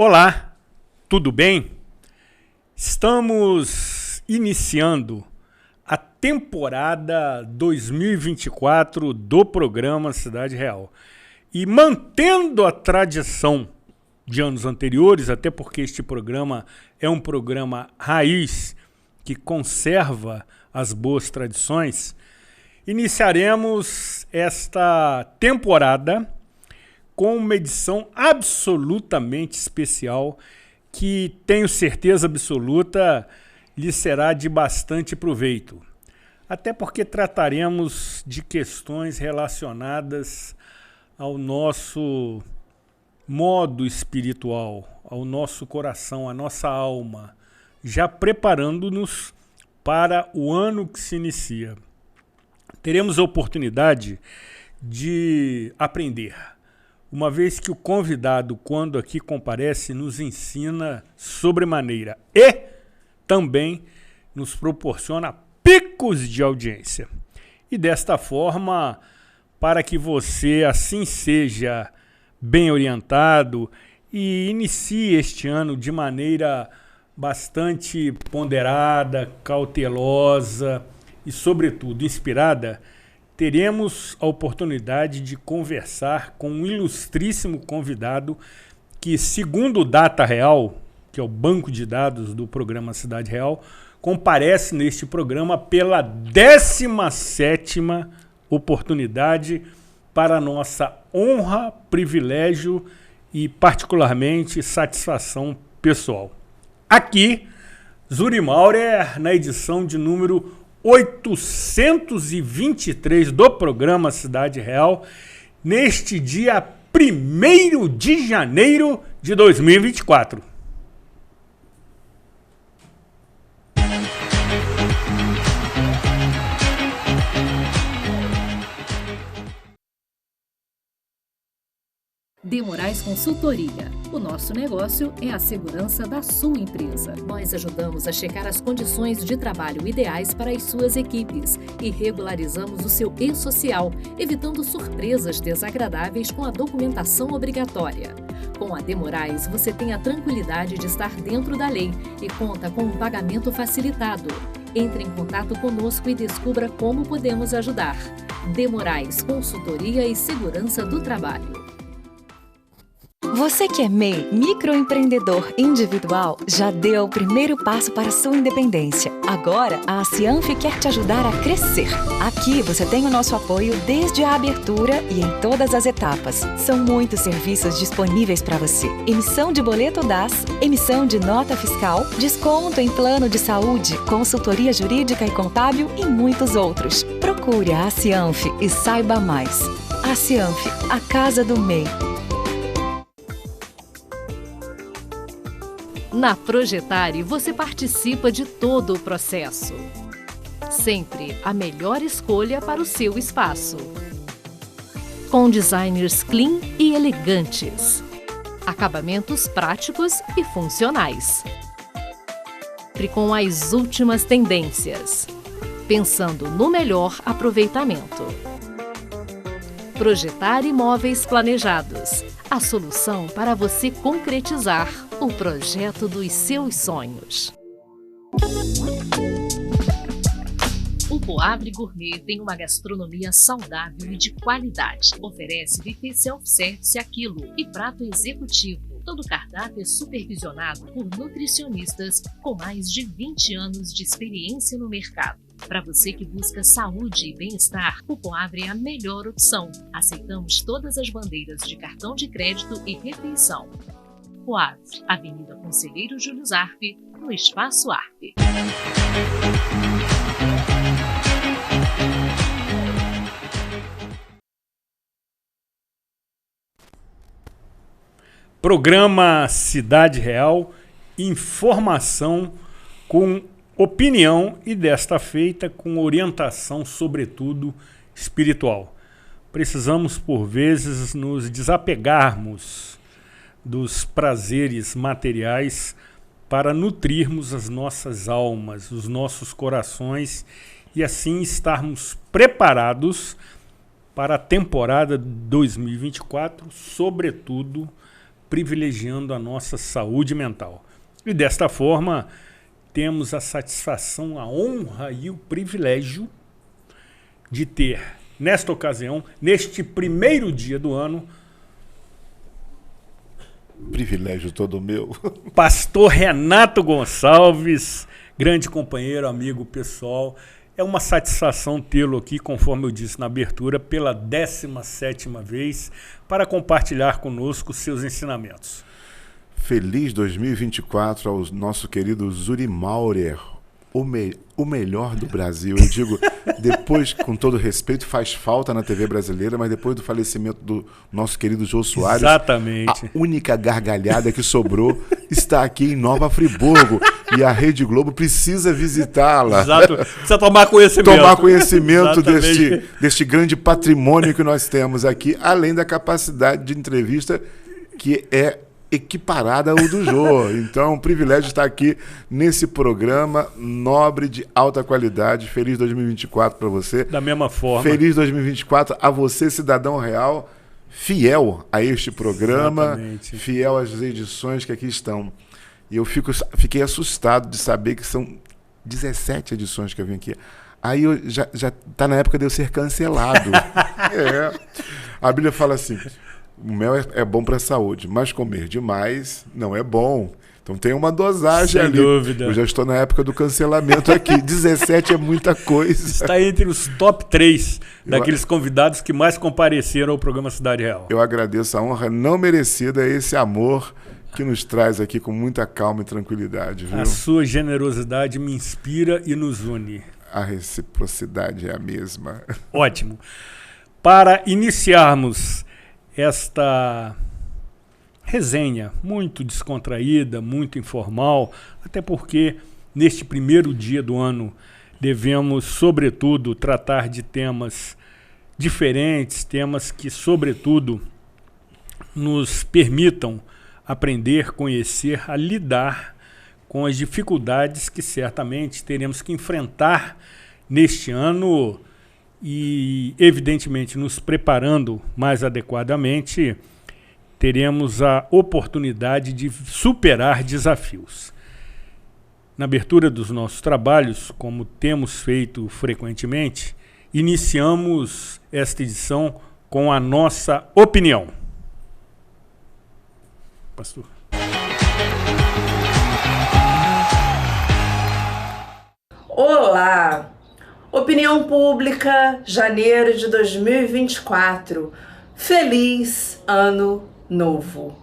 Olá, tudo bem? Estamos iniciando a temporada 2024 do programa Cidade Real. E mantendo a tradição de anos anteriores, até porque este programa é um programa raiz que conserva as boas tradições, iniciaremos esta temporada com uma edição absolutamente especial que, tenho certeza absoluta, lhe será de bastante proveito. Até porque trataremos de questões relacionadas ao nosso modo espiritual, ao nosso coração, à nossa alma, já preparando-nos para o ano que se inicia. Teremos a oportunidade de aprender, uma vez que o convidado, quando aqui comparece, nos ensina sobremaneira e também nos proporciona picos de audiência. E desta forma, para que você assim seja bem orientado e inicie este ano de maneira bastante ponderada, cautelosa e, sobretudo, inspirada, teremos a oportunidade de conversar com um ilustríssimo convidado que, segundo o Data Real, que é o banco de dados do programa Cidade Real, comparece neste programa pela 17ª oportunidade para nossa honra, privilégio e, particularmente, satisfação pessoal. Aqui, Zuri Maurer, na edição de número 823 do programa Cidade Real, neste dia 1º de janeiro de 2024. De Moraes Consultoria. O nosso negócio é a segurança da sua empresa. Nós ajudamos a checar as condições de trabalho ideais para as suas equipes e regularizamos o seu e-social, evitando surpresas desagradáveis com a documentação obrigatória. Com a De Moraes, você tem a tranquilidade de estar dentro da lei e conta com um pagamento facilitado. Entre em contato conosco e descubra como podemos ajudar. De Moraes Consultoria e Segurança do Trabalho. Você que é MEI, microempreendedor individual, já deu o primeiro passo para a sua independência. Agora, a Cianf quer te ajudar a crescer. Aqui você tem o nosso apoio desde a abertura e em todas as etapas. São muitos serviços disponíveis para você. Emissão de boleto DAS, emissão de nota fiscal, desconto em plano de saúde, consultoria jurídica e contábil e muitos outros. Procure a Cianf e saiba mais. A Cianf, a casa do MEI. Na Projetare, você participa de todo o processo. Sempre a melhor escolha para o seu espaço. Com designers clean e elegantes. Acabamentos práticos e funcionais. Sempre com as últimas tendências. Pensando no melhor aproveitamento. Projetare Móveis Planejados. A solução para você concretizar o projeto dos seus sonhos. O Poavre Gourmet tem uma gastronomia saudável e de qualidade. Oferece buffet self-service a quilo e prato executivo. Todo o cardápio é supervisionado por nutricionistas com mais de 20 anos de experiência no mercado. Para você que busca saúde e bem-estar, o Poavre é a melhor opção. Aceitamos todas as bandeiras de cartão de crédito e refeição. Poavre, Avenida Conselheiro Júlio Zarpe, no Espaço Arpe. Programa Cidade Real, informação com opinião e desta feita com orientação, sobretudo, espiritual. Precisamos, por vezes, nos desapegarmos dos prazeres materiais para nutrirmos as nossas almas, os nossos corações e assim estarmos preparados para a temporada 2024, sobretudo privilegiando a nossa saúde mental. E desta forma, temos a satisfação, a honra e o privilégio de ter, nesta ocasião, neste primeiro dia do ano, privilégio todo meu, pastor Renato Gonçalves, grande companheiro, amigo pessoal. É uma satisfação tê-lo aqui, conforme eu disse na abertura, pela 17ª vez, para compartilhar conosco seus ensinamentos. Feliz 2024 ao nosso querido Zuri Maurer, o melhor do Brasil. Eu digo, depois, com todo respeito, faz falta na TV brasileira, mas depois do falecimento do nosso querido Jô Soares, exatamente, a única gargalhada que sobrou está aqui em Nova Friburgo. E a Rede Globo precisa visitá-la. Exato. Precisa tomar conhecimento. Tomar conhecimento deste grande patrimônio que nós temos aqui, além da capacidade de entrevista que é equiparada ao do Jô. Então, um privilégio estar aqui nesse programa nobre de alta qualidade. Feliz 2024 para você. Da mesma forma. Feliz 2024 a você, cidadão real, fiel a este programa, exatamente, fiel às edições que aqui estão. E eu fiquei assustado de saber que são 17 edições que eu vim aqui. Aí já tá na época de eu ser cancelado. A Bíblia fala assim, o mel é bom para a saúde, mas comer demais não é bom. Então tem uma dosagem ali. Sem dúvida. Eu já estou na época do cancelamento aqui. 17 é muita coisa. Está entre os top 3 daqueles convidados que mais compareceram ao programa Cidade Real. Eu agradeço a honra não merecida, esse amor que nos traz aqui com muita calma e tranquilidade. Viu? A sua generosidade me inspira e nos une. A reciprocidade é a mesma. Ótimo. Para iniciarmos esta resenha muito descontraída, muito informal, até porque neste primeiro dia do ano devemos, sobretudo, tratar de temas diferentes, temas que, sobretudo, nos permitam aprender, conhecer, a lidar com as dificuldades que certamente teremos que enfrentar neste ano e, evidentemente, nos preparando mais adequadamente, teremos a oportunidade de superar desafios. Na abertura dos nossos trabalhos, como temos feito frequentemente, iniciamos esta edição com a nossa opinião. Pastor. Olá! Opinião Pública, janeiro de 2024. Feliz Ano Novo.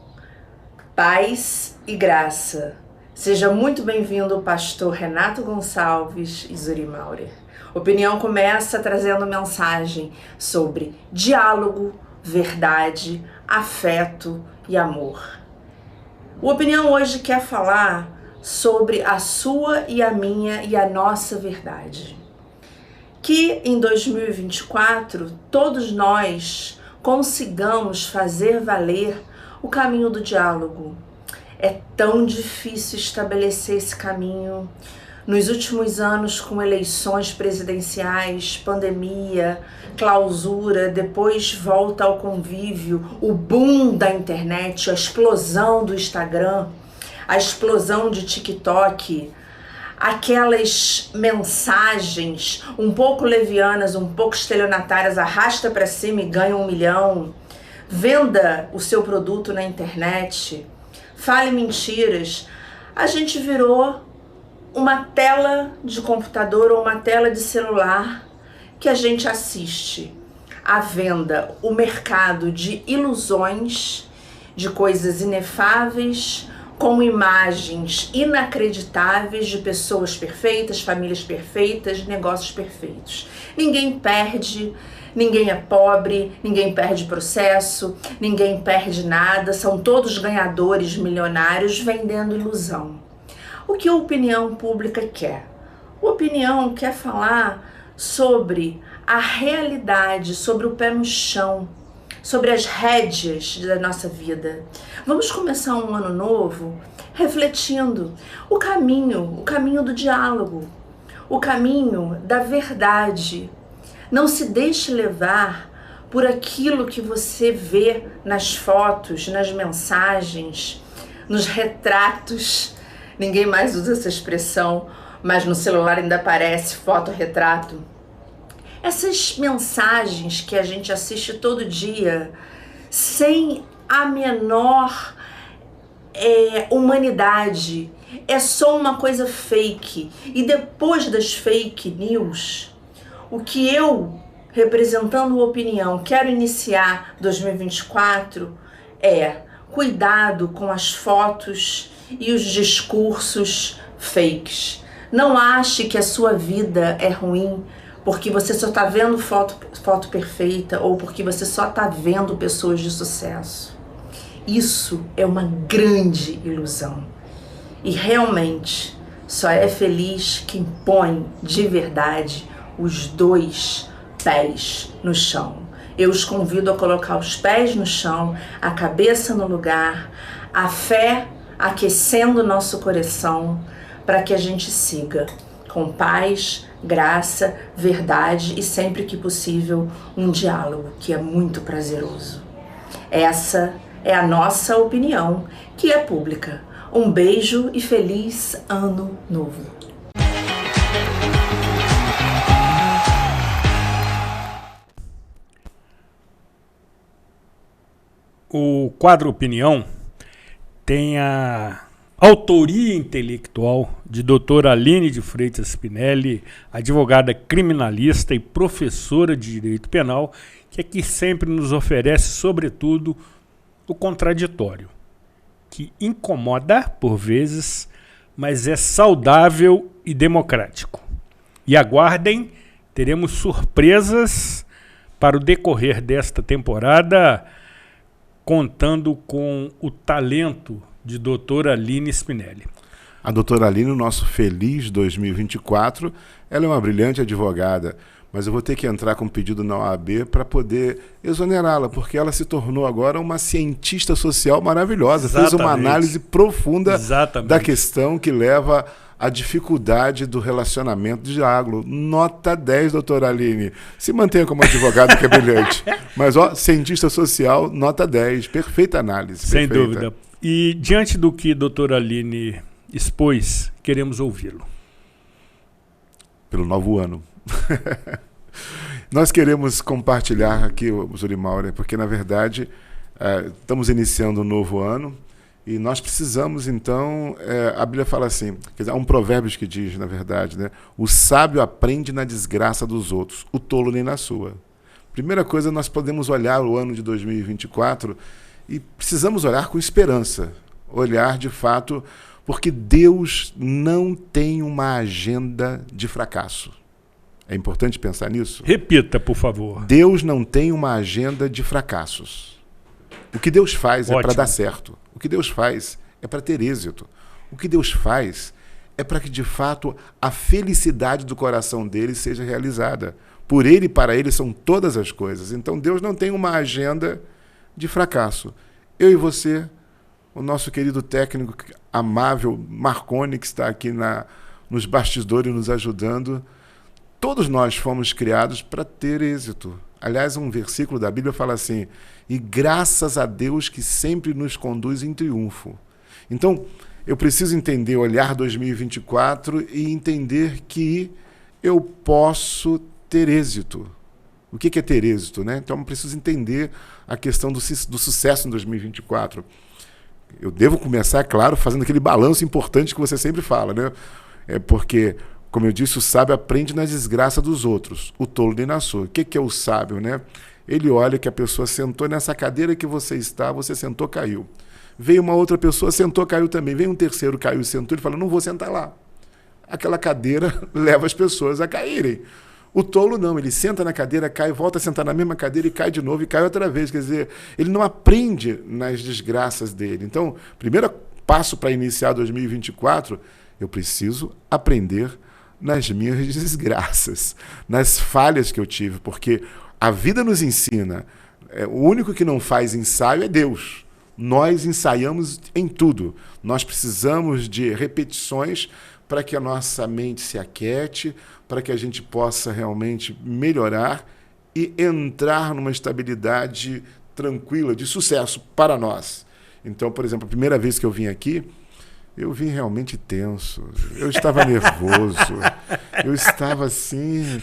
Paz e graça. Seja muito bem-vindo, pastor Renato Gonçalves e Zuri Maurer. Opinião começa trazendo mensagem sobre diálogo, verdade, afeto e amor. O Opinião hoje quer falar sobre a sua e a minha e a nossa verdade. Que em 2024 todos nós consigamos fazer valer o caminho do diálogo. É tão difícil estabelecer esse caminho. Nos últimos anos, com eleições presidenciais, pandemia, clausura, depois volta ao convívio, o boom da internet, a explosão do Instagram, a explosão de TikTok, aquelas mensagens um pouco levianas, um pouco estelionatárias, arrasta para cima e ganha 1 milhão, venda o seu produto na internet, fale mentiras. A gente virou uma tela de computador ou uma tela de celular que a gente assiste à venda, o mercado de ilusões, de coisas inefáveis, com imagens inacreditáveis de pessoas perfeitas, famílias perfeitas, negócios perfeitos. Ninguém perde, ninguém é pobre, ninguém perde processo, ninguém perde nada, são todos ganhadores milionários vendendo ilusão. O que a Opinião Pública quer? A Opinião quer falar sobre a realidade, sobre o pé no chão, sobre as rédeas da nossa vida. Vamos começar um ano novo refletindo o caminho do diálogo, o caminho da verdade. Não se deixe levar por aquilo que você vê nas fotos, nas mensagens, nos retratos. Ninguém mais usa essa expressão, mas no celular ainda aparece foto-retrato. Essas mensagens que a gente assiste todo dia, sem a menor humanidade, é só uma coisa fake. E depois das fake news, o que eu, representando opinião, quero iniciar 2024 é cuidado com as fotos e os discursos fakes. Não ache que a sua vida é ruim porque você só está vendo foto perfeita ou porque você só está vendo pessoas de sucesso. Isso é uma grande ilusão. E realmente só é feliz quem põe de verdade os 2 pés no chão. Eu os convido a colocar os pés no chão, a cabeça no lugar, a fé aquecendo o nosso coração, para que a gente siga com paz, graça, verdade e, sempre que possível, um diálogo que é muito prazeroso. Essa é a nossa opinião, que é pública. Um beijo e feliz Ano Novo! O quadro Opinião tem a autoria intelectual de doutora Aline de Freitas Spinelli, advogada criminalista e professora de Direito Penal, que aqui sempre nos oferece, sobretudo, o contraditório, que incomoda por vezes, mas é saudável e democrático. E aguardem, teremos surpresas para o decorrer desta temporada, contando com o talento de doutora Aline Spinelli. A doutora Aline, no nosso feliz 2024, ela é uma brilhante advogada, mas eu vou ter que entrar com um pedido na OAB para poder exonerá-la, porque ela se tornou agora uma cientista social maravilhosa. Exatamente. Fez uma análise profunda Exatamente. da questão que leva à dificuldade do relacionamento de diálogo. Nota 10, doutora Aline. Se mantenha como advogada, que é brilhante. Mas, cientista social, nota 10. Perfeita análise. Sem perfeita. dúvida. E diante do que a doutora Aline expôs, queremos ouvi-lo. Pelo novo ano. Nós queremos compartilhar aqui, Zulimaura, porque, na verdade, estamos iniciando um novo ano e nós precisamos, então, a Bíblia fala assim, quer dizer, há um provérbio que diz, na verdade, né, o sábio aprende na desgraça dos outros, o tolo nem na sua. Primeira coisa, nós podemos olhar o ano de 2024 e precisamos olhar com esperança, olhar, de fato, porque Deus não tem uma agenda de fracasso. É importante pensar nisso? Repita, por favor. Deus não tem uma agenda de fracassos. O que Deus faz é para dar certo. O que Deus faz é para ter êxito. O que Deus faz é para que, de fato, a felicidade do coração dele seja realizada. Por ele e para ele são todas as coisas. Então, Deus não tem uma agenda de fracasso. Eu e você, o nosso querido técnico amável Marconi, que está aqui nos bastidores nos ajudando, todos nós fomos criados para ter êxito. Aliás, um versículo da Bíblia fala assim, e graças a Deus que sempre nos conduz em triunfo. Então, eu preciso entender, olhar 2024 e entender que eu posso ter êxito. O que é ter êxito, né? Então, eu preciso entender a questão do sucesso em 2024. Eu devo começar, claro, fazendo aquele balanço importante que você sempre fala, né? Porque, como eu disse, o sábio aprende na desgraça dos outros, o tolo nem na sua. O que é o sábio, né? Ele olha que a pessoa sentou nessa cadeira que você está, você sentou, caiu. Veio uma outra pessoa, sentou, caiu também. Veio um terceiro, caiu, sentou, ele fala, não vou sentar lá. Aquela cadeira leva as pessoas a caírem. O tolo não, ele senta na cadeira, cai, volta a sentar na mesma cadeira e cai de novo e cai outra vez. Quer dizer, ele não aprende nas desgraças dele. Então, primeiro passo para iniciar 2024, eu preciso aprender nas minhas desgraças, nas falhas que eu tive, porque a vida nos ensina, o único que não faz ensaio é Deus. Nós ensaiamos em tudo. Nós precisamos de repetições para que a nossa mente se aquiete, para que a gente possa realmente melhorar e entrar numa estabilidade tranquila, de sucesso para nós. Então, por exemplo, a primeira vez que eu vim aqui, eu vim realmente tenso. Eu estava nervoso. Eu estava assim...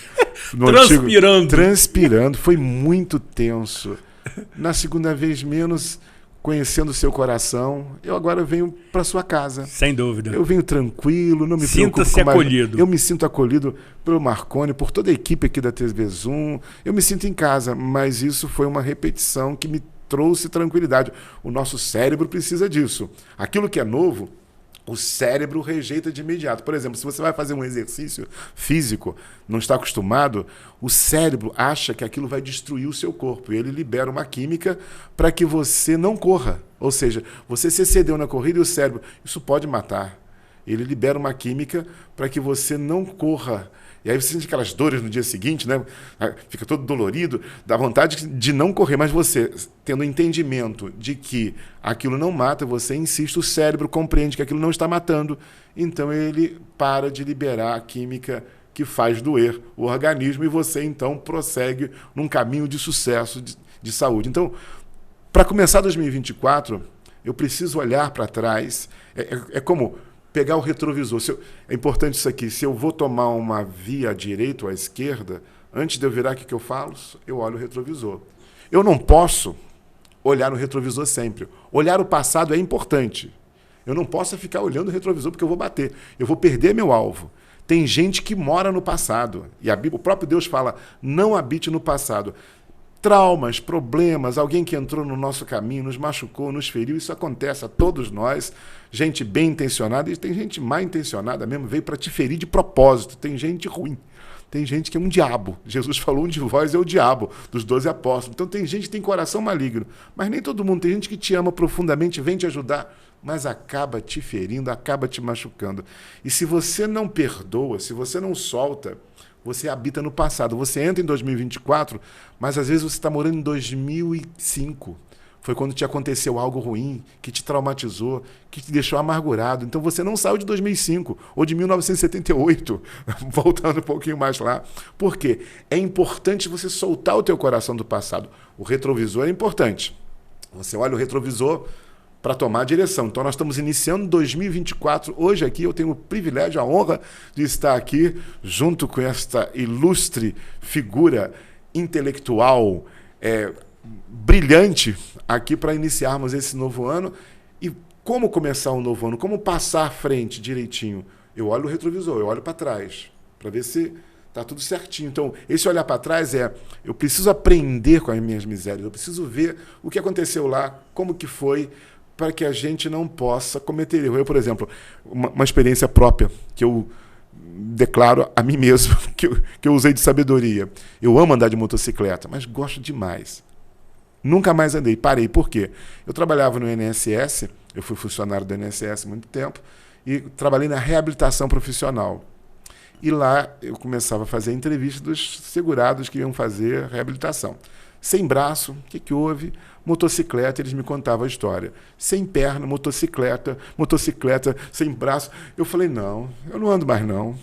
transpirando. Foi muito tenso. Na segunda vez, menos... conhecendo o seu coração, eu agora venho para sua casa. Sem dúvida. Eu venho tranquilo, não me preocupo. Sinta-se acolhido. Eu me sinto acolhido pelo Marconi, por toda a equipe aqui da TV Zoom. Eu me sinto em casa, mas isso foi uma repetição que me trouxe tranquilidade. O nosso cérebro precisa disso. Aquilo que é novo, o cérebro rejeita de imediato. Por exemplo, se você vai fazer um exercício físico, não está acostumado, o cérebro acha que aquilo vai destruir o seu corpo. E ele libera uma química para que você não corra. Ou seja, você se excedeu na corrida e o cérebro, isso pode matar. Ele libera uma química para que você não corra. E aí você sente aquelas dores no dia seguinte, né? Fica todo dolorido, dá vontade de não correr, mas você, tendo entendimento de que aquilo não mata, você insiste, o cérebro compreende que aquilo não está matando, então ele para de liberar a química que faz doer o organismo e você, então, prossegue num caminho de sucesso, de saúde. Então, para começar 2024, eu preciso olhar para trás, é como... pegar o retrovisor. É importante isso aqui. Se eu vou tomar uma via à direita ou à esquerda, antes de eu virar, o que eu faço? Eu olho o retrovisor. Eu não posso olhar no retrovisor sempre. Olhar o passado é importante. Eu não posso ficar olhando o retrovisor porque eu vou bater. Eu vou perder meu alvo. Tem gente que mora no passado. E a Bíblia, o próprio Deus fala, não habite no passado. Traumas, problemas, alguém que entrou no nosso caminho, nos machucou, nos feriu, isso acontece a todos nós, gente bem intencionada, e tem gente mal intencionada mesmo, veio para te ferir de propósito, tem gente ruim, tem gente que é um diabo. Jesus falou, um de vós é o diabo, dos 12 apóstolos. Então tem gente que tem coração maligno, mas nem todo mundo, tem gente que te ama profundamente, vem te ajudar, mas acaba te ferindo, acaba te machucando. E se você não perdoa, se você não solta, você habita no passado. Você entra em 2024, mas às vezes você está morando em 2005. Foi quando te aconteceu algo ruim, que te traumatizou, que te deixou amargurado. Então você não saiu de 2005 ou de 1978, voltando um pouquinho mais lá. Por quê? É importante você soltar o teu coração do passado. O retrovisor é importante. Você olha o retrovisor para tomar a direção. Então, nós estamos iniciando 2024. Hoje aqui eu tenho o privilégio, a honra de estar aqui junto com esta ilustre figura intelectual, brilhante, aqui para iniciarmos esse novo ano. E como começar um novo ano? Como passar à frente direitinho? Eu olho o retrovisor, eu olho para trás, para ver se está tudo certinho. Então, esse olhar para trás eu preciso aprender com as minhas misérias, eu preciso ver o que aconteceu lá, como que foi, para que a gente não possa cometer erro. Eu, por exemplo, uma experiência própria que eu declaro a mim mesmo, que eu usei de sabedoria. Eu amo andar de motocicleta, mas gosto demais. Nunca mais andei. Parei. Por quê? Eu trabalhava no INSS, eu fui funcionário do INSS há muito tempo, e trabalhei na reabilitação profissional. E lá eu começava a fazer entrevista dos segurados que iam fazer reabilitação. Sem braço, o que houve? Motocicleta, eles me contavam a história. Sem perna, motocicleta, sem braço. Eu falei, não, eu não ando mais não.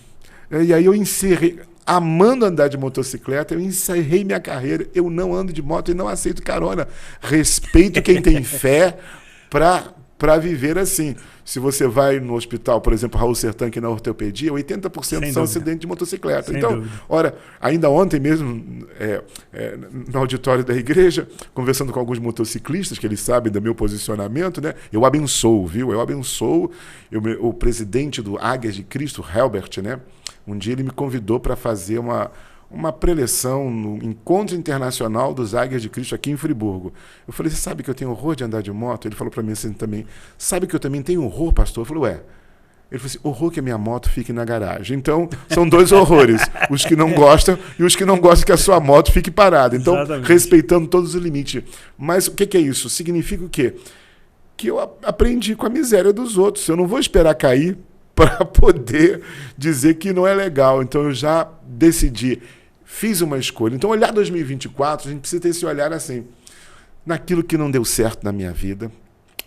E aí eu encerrei, amando andar de motocicleta, eu encerrei minha carreira, eu não ando de moto e não aceito carona. Respeito quem tem fé para viver assim. Se você vai no hospital, por exemplo, Raul Sertan, que na ortopedia, 80% são acidentes de motocicleta. Então, ora, ainda ontem mesmo, no auditório da igreja, conversando com alguns motociclistas, que eles sabem do meu posicionamento, né? Eu abençoo, viu? Eu abençoo. O presidente do Águias de Cristo, Helbert, né? Um dia ele me convidou para fazer uma preleção no Encontro Internacional dos Águias de Cristo aqui em Friburgo. Eu falei, você sabe que eu tenho horror de andar de moto? Ele falou para mim assim também, sabe que eu também tenho horror, pastor? Eu falei, ué. Ele falou assim, horror que a minha moto fique na garagem. Então, são dois horrores, os que não gostam e os que não gostam que a sua moto fique parada. Então, exatamente, respeitando todos os limites. Mas o que é isso? Significa o quê? Que eu aprendi com a miséria dos outros. Eu não vou esperar cair para poder dizer que não é legal. Então, eu já decidi. Fiz uma escolha. Então, olhar 2024, a gente precisa ter esse olhar assim, naquilo que não deu certo na minha vida,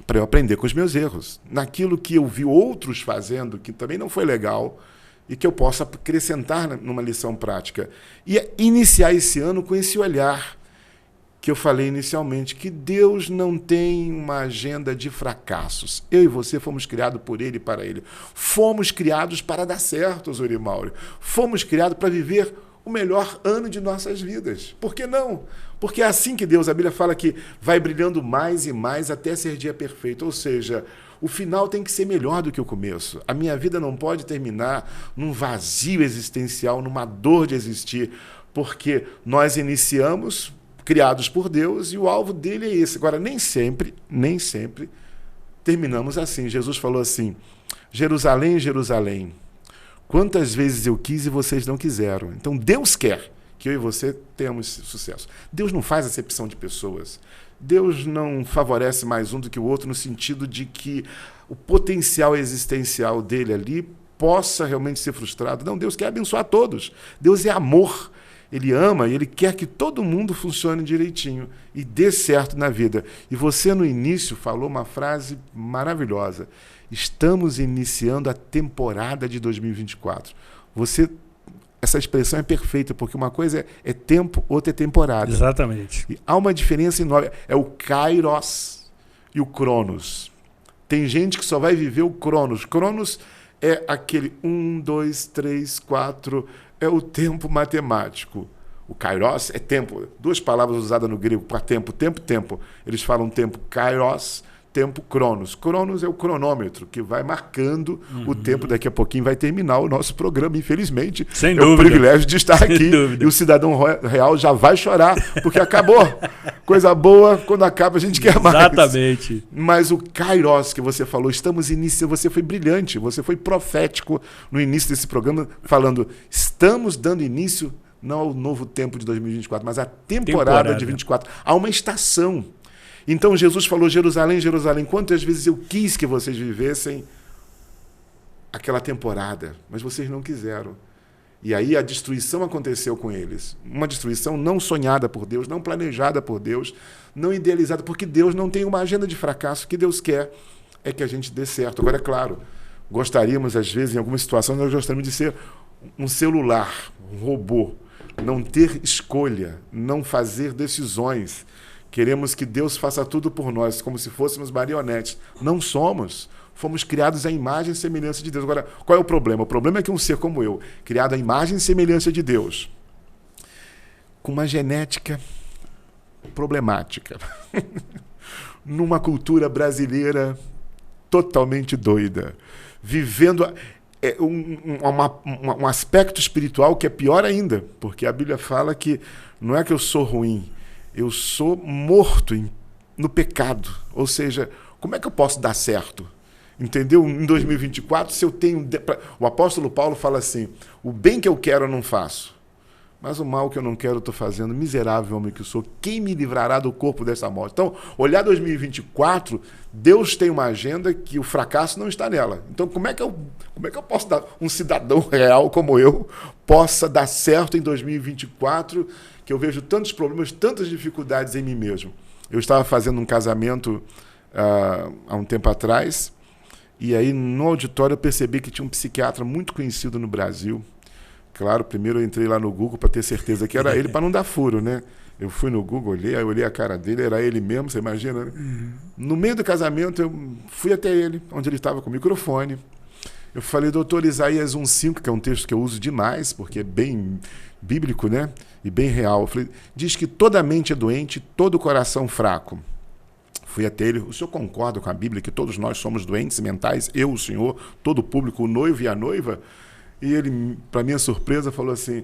para eu aprender com os meus erros. Naquilo que eu vi outros fazendo, que também não foi legal, e que eu possa acrescentar numa lição prática. E iniciar esse ano com esse olhar que eu falei inicialmente, que Deus não tem uma agenda de fracassos. Eu e você fomos criados por Ele e para Ele. Fomos criados para dar certo, Zurimauri. Fomos criados para viver o melhor ano de nossas vidas. Por que não? Porque é assim que Deus, a Bíblia fala que vai brilhando mais e mais até ser dia perfeito. Ou seja, o final tem que ser melhor do que o começo. A minha vida não pode terminar num vazio existencial, numa dor de existir, porque nós iniciamos criados por Deus e o alvo dele é esse. Agora, nem sempre terminamos assim. Jesus falou assim: Jerusalém, Jerusalém, quantas vezes eu quis e vocês não quiseram. Então, Deus quer que eu e você tenhamos sucesso. Deus não faz acepção de pessoas. Deus não favorece mais um do que o outro no sentido de que o potencial existencial dele ali possa realmente ser frustrado. Não, Deus quer abençoar todos. Deus é amor. Ele ama e Ele quer que todo mundo funcione direitinho e dê certo na vida. E você, no início, falou uma frase maravilhosa. Estamos iniciando a temporada de 2024. Essa expressão é perfeita, porque uma coisa é tempo, outra é temporada. Exatamente. E há uma diferença enorme. É o Kairos e o Cronos. Tem gente que só vai viver o Cronos. Cronos é aquele 1, 2, 3, 4... é o tempo matemático. O kairos é tempo. 2 palavras usadas no grego para tempo. Tempo. Eles falam tempo kairos, tempo cronos. Cronos é o cronômetro, que vai marcando o tempo. Daqui a pouquinho vai terminar o nosso programa, infelizmente. Sem é dúvida. O privilégio de estar aqui. Dúvida. E o cidadão real já vai chorar, porque acabou. Coisa boa, quando acaba a gente quer mais. Exatamente. Mas o kairos que você falou, estamos iniciando, você foi brilhante, você foi profético no início desse programa, falando, estamos dando início, não ao novo tempo de 2024, mas à temporada de 24. Há uma estação. Então Jesus falou, Jerusalém, Jerusalém, quantas vezes eu quis que vocês vivessem aquela temporada, mas vocês não quiseram. E aí a destruição aconteceu com eles. Uma destruição não sonhada por Deus, não planejada por Deus, não idealizada, porque Deus não tem uma agenda de fracasso. O que Deus quer é que a gente dê certo. Agora, é claro, gostaríamos, às vezes, em algumas situações, nós gostaríamos de ser um celular, um robô, não ter escolha, não fazer decisões. Queremos que Deus faça tudo por nós, como se fôssemos marionetes. Não somos. Fomos criados à imagem e semelhança de Deus. Agora, qual é o problema? O problema é que um ser como eu, criado à imagem e semelhança de Deus, com uma genética problemática, numa cultura brasileira totalmente doida, vivendo um aspecto espiritual que é pior ainda, porque a Bíblia fala que não é que eu sou ruim, eu sou morto no pecado. Ou seja, como é que eu posso dar certo? Entendeu? Em 2024, se eu tenho... O apóstolo Paulo fala assim, o bem que eu quero eu não faço, mas o mal que eu não quero eu estou fazendo. Miserável homem que eu sou, quem me livrará do corpo dessa morte? Então, olhar 2024, Deus tem uma agenda que o fracasso não está nela. Então, como é que eu posso dar, um cidadão real como eu, possa dar certo em 2024, que eu vejo tantos problemas, tantas dificuldades em mim mesmo? Eu estava fazendo um casamento há um tempo atrás, e aí no auditório eu percebi que tinha um psiquiatra muito conhecido no Brasil. Claro, primeiro eu entrei lá no Google para ter certeza que era ele, para não dar furo, né? Eu fui no Google, olhei a cara dele, era ele mesmo, você imagina, né? No meio do casamento, eu fui até ele, onde ele estava com o microfone. Eu falei, doutor Isaías 1,5, que é um texto que eu uso demais, porque é bem bíblico, né? E bem real. Eu falei, diz que toda mente é doente, todo coração fraco. Fui até ele, o senhor concorda com a Bíblia que todos nós somos doentes mentais? Eu, o senhor, todo o público, o noivo e a noiva? E ele, para minha surpresa, falou assim,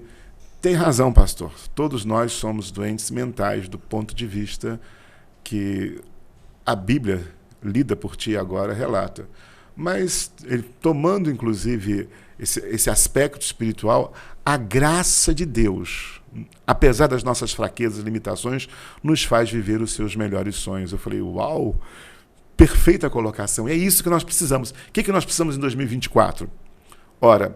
tem razão, pastor, todos nós somos doentes mentais do ponto de vista que a Bíblia, lida por ti agora, relata. Mas, ele, tomando inclusive esse aspecto espiritual, a graça de Deus, apesar das nossas fraquezas e limitações, nos faz viver os seus melhores sonhos. Eu falei, uau, perfeita colocação, é isso que nós precisamos. O que nós precisamos em 2024? Ora,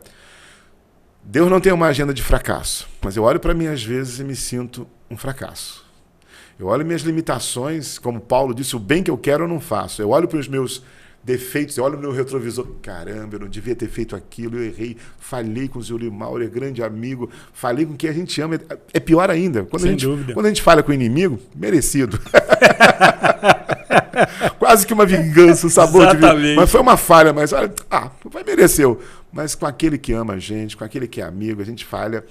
Deus não tem uma agenda de fracasso, mas eu olho para mim às vezes e me sinto um fracasso. Eu olho minhas limitações, como Paulo disse, o bem que eu quero eu não faço. Eu olho para os meus defeitos. Eu olho no meu retrovisor, caramba, eu não devia ter feito aquilo, eu errei, falhei com o Zé Mauro, é grande amigo, falei com quem a gente ama. É pior ainda. Sem dúvida. Quando a gente falha com o inimigo, merecido. Quase que uma vingança, um sabor de vida. Mas foi uma falha, mas olha, vai mereceu. Mas com aquele que ama a gente, com aquele que é amigo, a gente falha,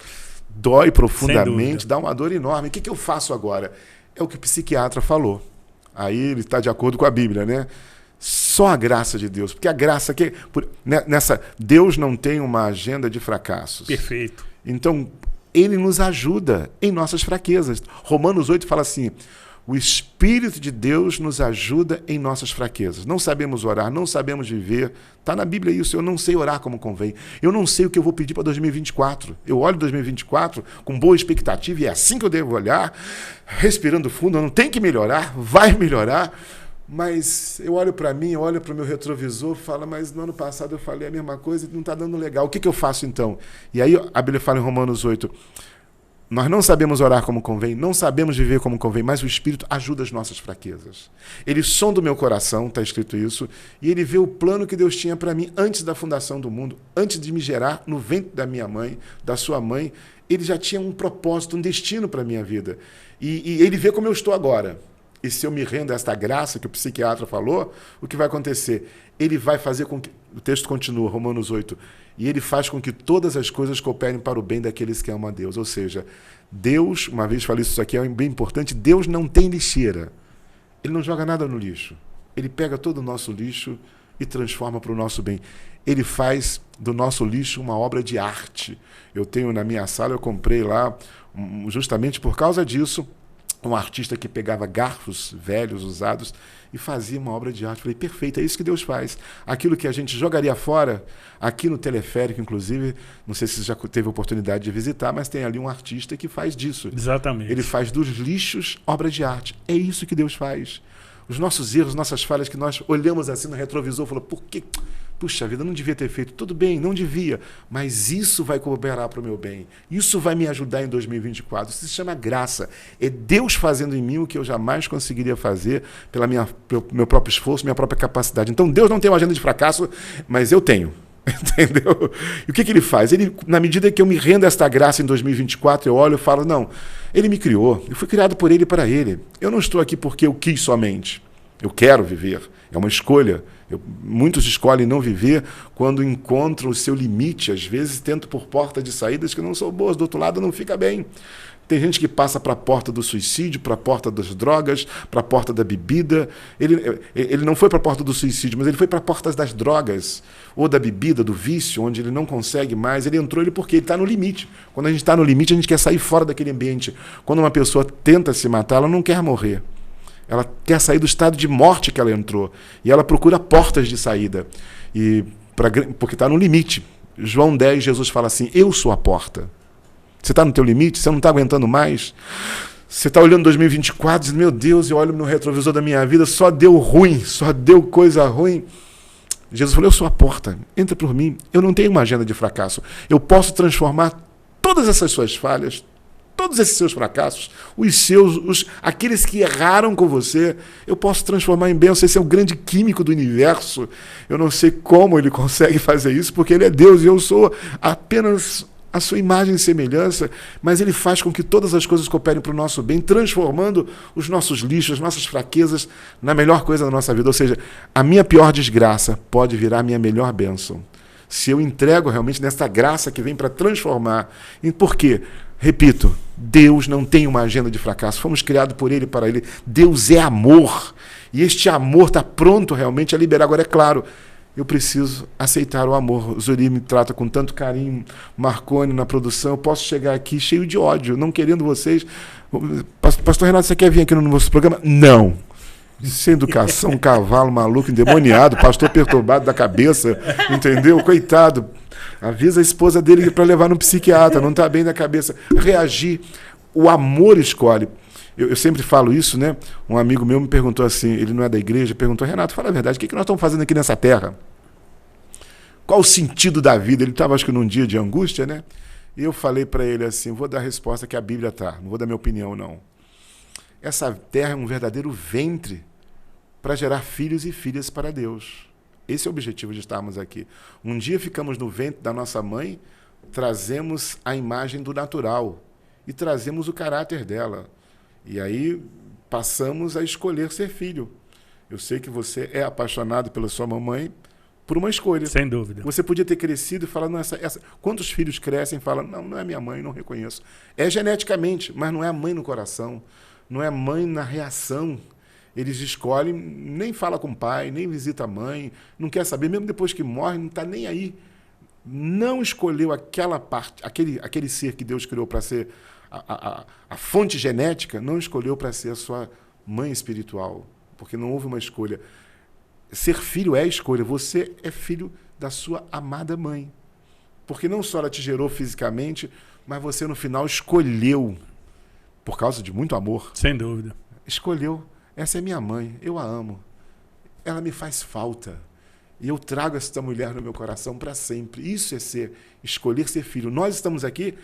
dói profundamente, dá uma dor enorme. O que eu faço agora? É o que o psiquiatra falou. Aí ele está de acordo com a Bíblia, né? Só a graça de Deus. Porque a graça Deus não tem uma agenda de fracassos. Perfeito. Então, ele nos ajuda em nossas fraquezas. Romanos 8 fala assim: o Espírito de Deus nos ajuda em nossas fraquezas. Não sabemos orar, não sabemos viver. Está na Bíblia isso, eu não sei orar como convém. Eu não sei o que eu vou pedir para 2024. Eu olho 2024 com boa expectativa e é assim que eu devo olhar, respirando fundo, não tem que melhorar, vai melhorar. Mas eu olho para mim, eu olho para o meu retrovisor e falo, mas no ano passado eu falei a mesma coisa e não está dando legal. O que eu faço então? E aí a Bíblia fala em Romanos 8, nós não sabemos orar como convém, não sabemos viver como convém, mas o Espírito ajuda as nossas fraquezas. Ele sonda o meu coração, está escrito isso, e ele vê o plano que Deus tinha para mim antes da fundação do mundo, antes de me gerar no ventre da minha mãe, da sua mãe. Ele já tinha um propósito, um destino para a minha vida. E ele vê como eu estou agora. E se eu me rendo a esta graça que o psiquiatra falou, o que vai acontecer? Ele vai fazer com que... O texto continua, Romanos 8. E ele faz com que todas as coisas cooperem para o bem daqueles que amam a Deus. Ou seja, Deus, uma vez falei isso aqui, é bem importante, Deus não tem lixeira. Ele não joga nada no lixo. Ele pega todo o nosso lixo e transforma para o nosso bem. Ele faz do nosso lixo uma obra de arte. Eu tenho na minha sala, eu comprei lá, justamente por causa disso, um artista que pegava garfos velhos, usados, e fazia uma obra de arte. Falei, perfeito, é isso que Deus faz. Aquilo que a gente jogaria fora, aqui no teleférico, inclusive, não sei se você já teve a oportunidade de visitar, mas tem ali um artista que faz disso. Exatamente. Ele faz dos lixos obra de arte. É isso que Deus faz. Os nossos erros, nossas falhas, que nós olhamos assim no retrovisor e falamos, por quê? Puxa vida, não devia ter feito. Tudo bem, não devia, mas isso vai cooperar para o meu bem. Isso vai me ajudar em 2024. Isso se chama graça. É Deus fazendo em mim o que eu jamais conseguiria fazer pelo meu próprio esforço, minha própria capacidade. Então, Deus não tem uma agenda de fracasso, mas eu tenho. Entendeu? E o que ele faz? Ele, na medida que eu me rendo a esta graça em 2024, eu olho e falo, não, ele me criou, eu fui criado por ele e para ele. Eu não estou aqui porque eu quis somente. Eu quero viver. É uma escolha. Muitos escolhem não viver quando encontram o seu limite. Às vezes tentam por portas de saídas que não são boas. Do outro lado não fica bem. Tem gente que passa para a porta do suicídio, para a porta das drogas, para a porta da bebida. Ele não foi para a porta do suicídio, mas ele foi para a porta das drogas, ou da bebida, do vício, onde ele não consegue mais. Ele entrou porque ele está no limite. Quando a gente está no limite, a gente quer sair fora daquele ambiente. Quando uma pessoa tenta se matar, ela não quer morrer. Ela quer sair do estado de morte que ela entrou. E ela procura portas de saída. Porque está no limite. João 10, Jesus fala assim, eu sou a porta. Você está no teu limite? Você não está aguentando mais? Você está olhando 2024 dizendo, meu Deus, eu olho no retrovisor da minha vida, só deu ruim, só deu coisa ruim. Jesus falou, eu sou a porta, entra por mim. Eu não tenho uma agenda de fracasso. Eu posso transformar todas essas suas falhas, todos esses seus fracassos, aqueles que erraram com você, eu posso transformar em bênção. Esse é o grande químico do universo. Eu não sei como ele consegue fazer isso, porque ele é Deus e eu sou apenas a sua imagem e semelhança, mas ele faz com que todas as coisas cooperem para o nosso bem, transformando os nossos lixos, as nossas fraquezas, na melhor coisa da nossa vida. Ou seja, a minha pior desgraça pode virar a minha melhor bênção. Se eu entrego realmente nessa graça que vem para transformar. E por quê? Repito, Deus não tem uma agenda de fracasso. Fomos criados por Ele e para Ele. Deus é amor. E este amor está pronto realmente a liberar. Agora, é claro, eu preciso aceitar o amor. O Zuri me trata com tanto carinho, Marconi na produção. Eu posso chegar aqui cheio de ódio, não querendo vocês. Pastor Renato, você quer vir aqui no nosso programa? Não. Sem educação, um cavalo maluco, endemoniado, pastor perturbado da cabeça, entendeu? Coitado. Avisa a esposa dele para levar no psiquiatra, não está bem da cabeça. Reagir. O amor escolhe. Eu sempre falo isso, né? Um amigo meu me perguntou assim, ele não é da igreja, perguntou, Renato, fala a verdade, o que nós estamos fazendo aqui nessa terra? Qual o sentido da vida? Ele estava, acho que, num dia de angústia, né? E eu falei para ele assim, vou dar a resposta que a Bíblia está, não vou dar minha opinião, não. Essa terra é um verdadeiro ventre para gerar filhos e filhas para Deus. Esse é o objetivo de estarmos aqui. Um dia ficamos no ventre da nossa mãe, trazemos a imagem do natural e trazemos o caráter dela. E aí passamos a escolher ser filho. Eu sei que você é apaixonado pela sua mamãe por uma escolha. Sem dúvida. Você podia ter crescido e falar, não, quantos filhos crescem e falam, não é minha mãe, não reconheço. É geneticamente, mas não é a mãe no coração, não é a mãe na reação. Eles escolhem, nem fala com o pai, nem visita a mãe, não quer saber, mesmo depois que morre, não está nem aí. Não escolheu aquela parte, aquele ser que Deus criou para ser a fonte genética, não escolheu para ser a sua mãe espiritual, porque não houve uma escolha. Ser filho é escolha. Você é filho da sua amada mãe. Porque não só ela te gerou fisicamente, mas você no final escolheu, por causa de muito amor. Sem dúvida. Escolheu. Essa é minha mãe, eu a amo. Ela me faz falta. E eu trago essa mulher no meu coração para sempre. Isso é escolher ser filho. Nós estamos aqui,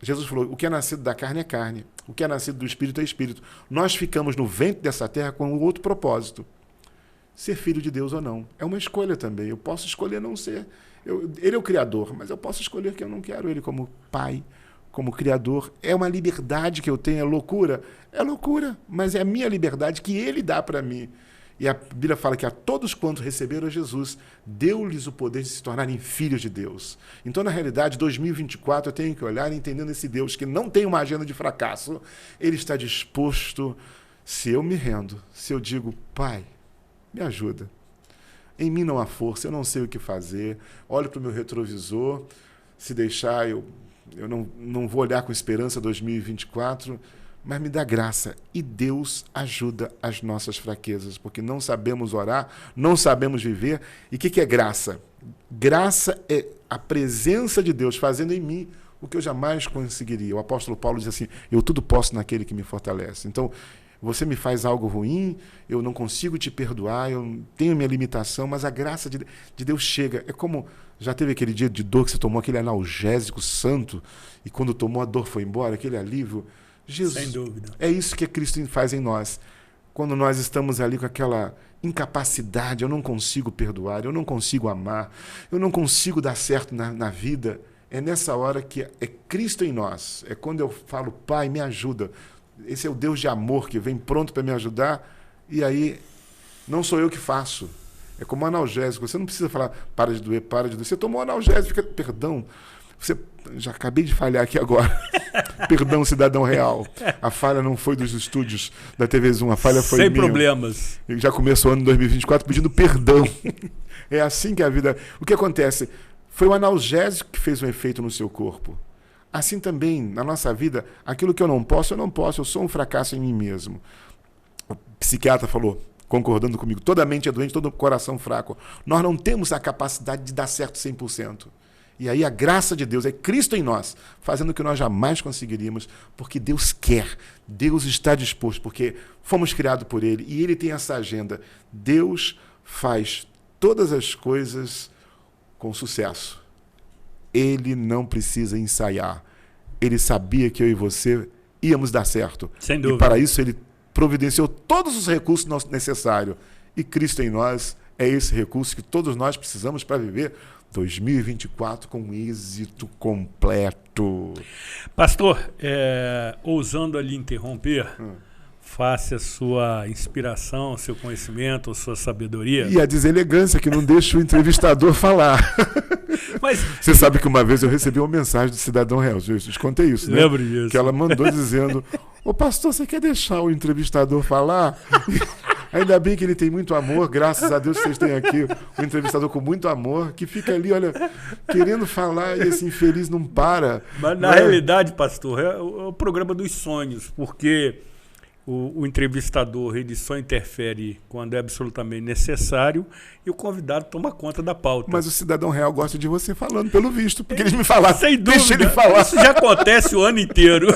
Jesus falou, o que é nascido da carne é carne. O que é nascido do espírito é espírito. Nós ficamos no ventre dessa terra com um outro propósito. Ser filho de Deus ou não. É uma escolha também. Eu posso escolher não ser. Ele é o Criador, mas eu posso escolher que eu não quero ele como pai, como Criador. É uma liberdade que eu tenho. É loucura? É loucura, mas é a minha liberdade que ele dá para mim. E a Bíblia fala que a todos quantos receberam Jesus, deu-lhes o poder de se tornarem filhos de Deus. Então, na realidade, 2024, eu tenho que olhar entendendo esse Deus que não tem uma agenda de fracasso. Ele está disposto, se eu me rendo, se eu digo, Pai, me ajuda. Em mim não há força, eu não sei o que fazer. Olho para o meu retrovisor. Se deixar, eu não vou olhar com esperança 2024, mas me dá graça. E Deus ajuda as nossas fraquezas, porque não sabemos orar, não sabemos viver. E o que é graça? Graça é a presença de Deus fazendo em mim o que eu jamais conseguiria. O apóstolo Paulo diz assim, eu tudo posso naquele que me fortalece. Então, você me faz algo ruim, eu não consigo te perdoar, eu tenho minha limitação, mas a graça de Deus chega. É como, já teve aquele dia de dor que você tomou aquele analgésico santo, e quando tomou a dor foi embora, aquele alívio. Jesus, sem dúvida. É isso que Cristo faz em nós. Quando nós estamos ali com aquela incapacidade, eu não consigo perdoar, eu não consigo amar, eu não consigo dar certo na vida, é nessa hora que é Cristo em nós. É quando eu falo, Pai, me ajuda. Esse é o Deus de amor que vem pronto para me ajudar, e aí não sou eu que faço. É como analgésico. Você não precisa falar, para de doer, para de doer. Você tomou analgésico, perdão. Já acabei de falhar aqui agora. Perdão, cidadão real. A falha não foi dos estúdios da TV Zoom, a falha foi minha. Sem problemas. Já começou o ano 2024 pedindo perdão. É assim que a vida... O que acontece? Foi o analgésico que fez um efeito no seu corpo. Assim também, na nossa vida, aquilo que eu não posso, eu sou um fracasso em mim mesmo. O psiquiatra falou, concordando comigo, toda mente é doente, todo coração fraco. Nós não temos a capacidade de dar certo 100%. E aí a graça de Deus, é Cristo em nós, fazendo o que nós jamais conseguiríamos, porque Deus quer, Deus está disposto, porque fomos criados por Ele, e Ele tem essa agenda. Deus faz todas as coisas com sucesso. Ele não precisa ensaiar. Ele sabia que eu e você íamos dar certo. Sem dúvida. E para isso ele providenciou todos os recursos necessários. E Cristo em nós é esse recurso que todos nós precisamos para viver 2024 com êxito completo. Pastor, ousando ali interromper, faça a sua inspiração, seu conhecimento, a sua sabedoria. E a deselegância que não deixa o entrevistador falar. Mas você sabe que uma vez eu recebi uma mensagem do Cidadão Real, eu te contei isso, né? Lembro disso. Que ela mandou dizendo, ô pastor, você quer deixar o entrevistador falar? Ainda bem que ele tem muito amor, graças a Deus que vocês têm aqui um entrevistador com muito amor, que fica ali, olha, querendo falar e esse infeliz não para. Mas na realidade, pastor, é o programa dos sonhos, porque o entrevistador ele só interfere quando é absolutamente necessário e o convidado toma conta da pauta. Mas o Cidadão Real gosta de você falando, pelo visto, porque eles me falaram, sem dúvida, deixa ele falar. Isso já acontece o ano inteiro.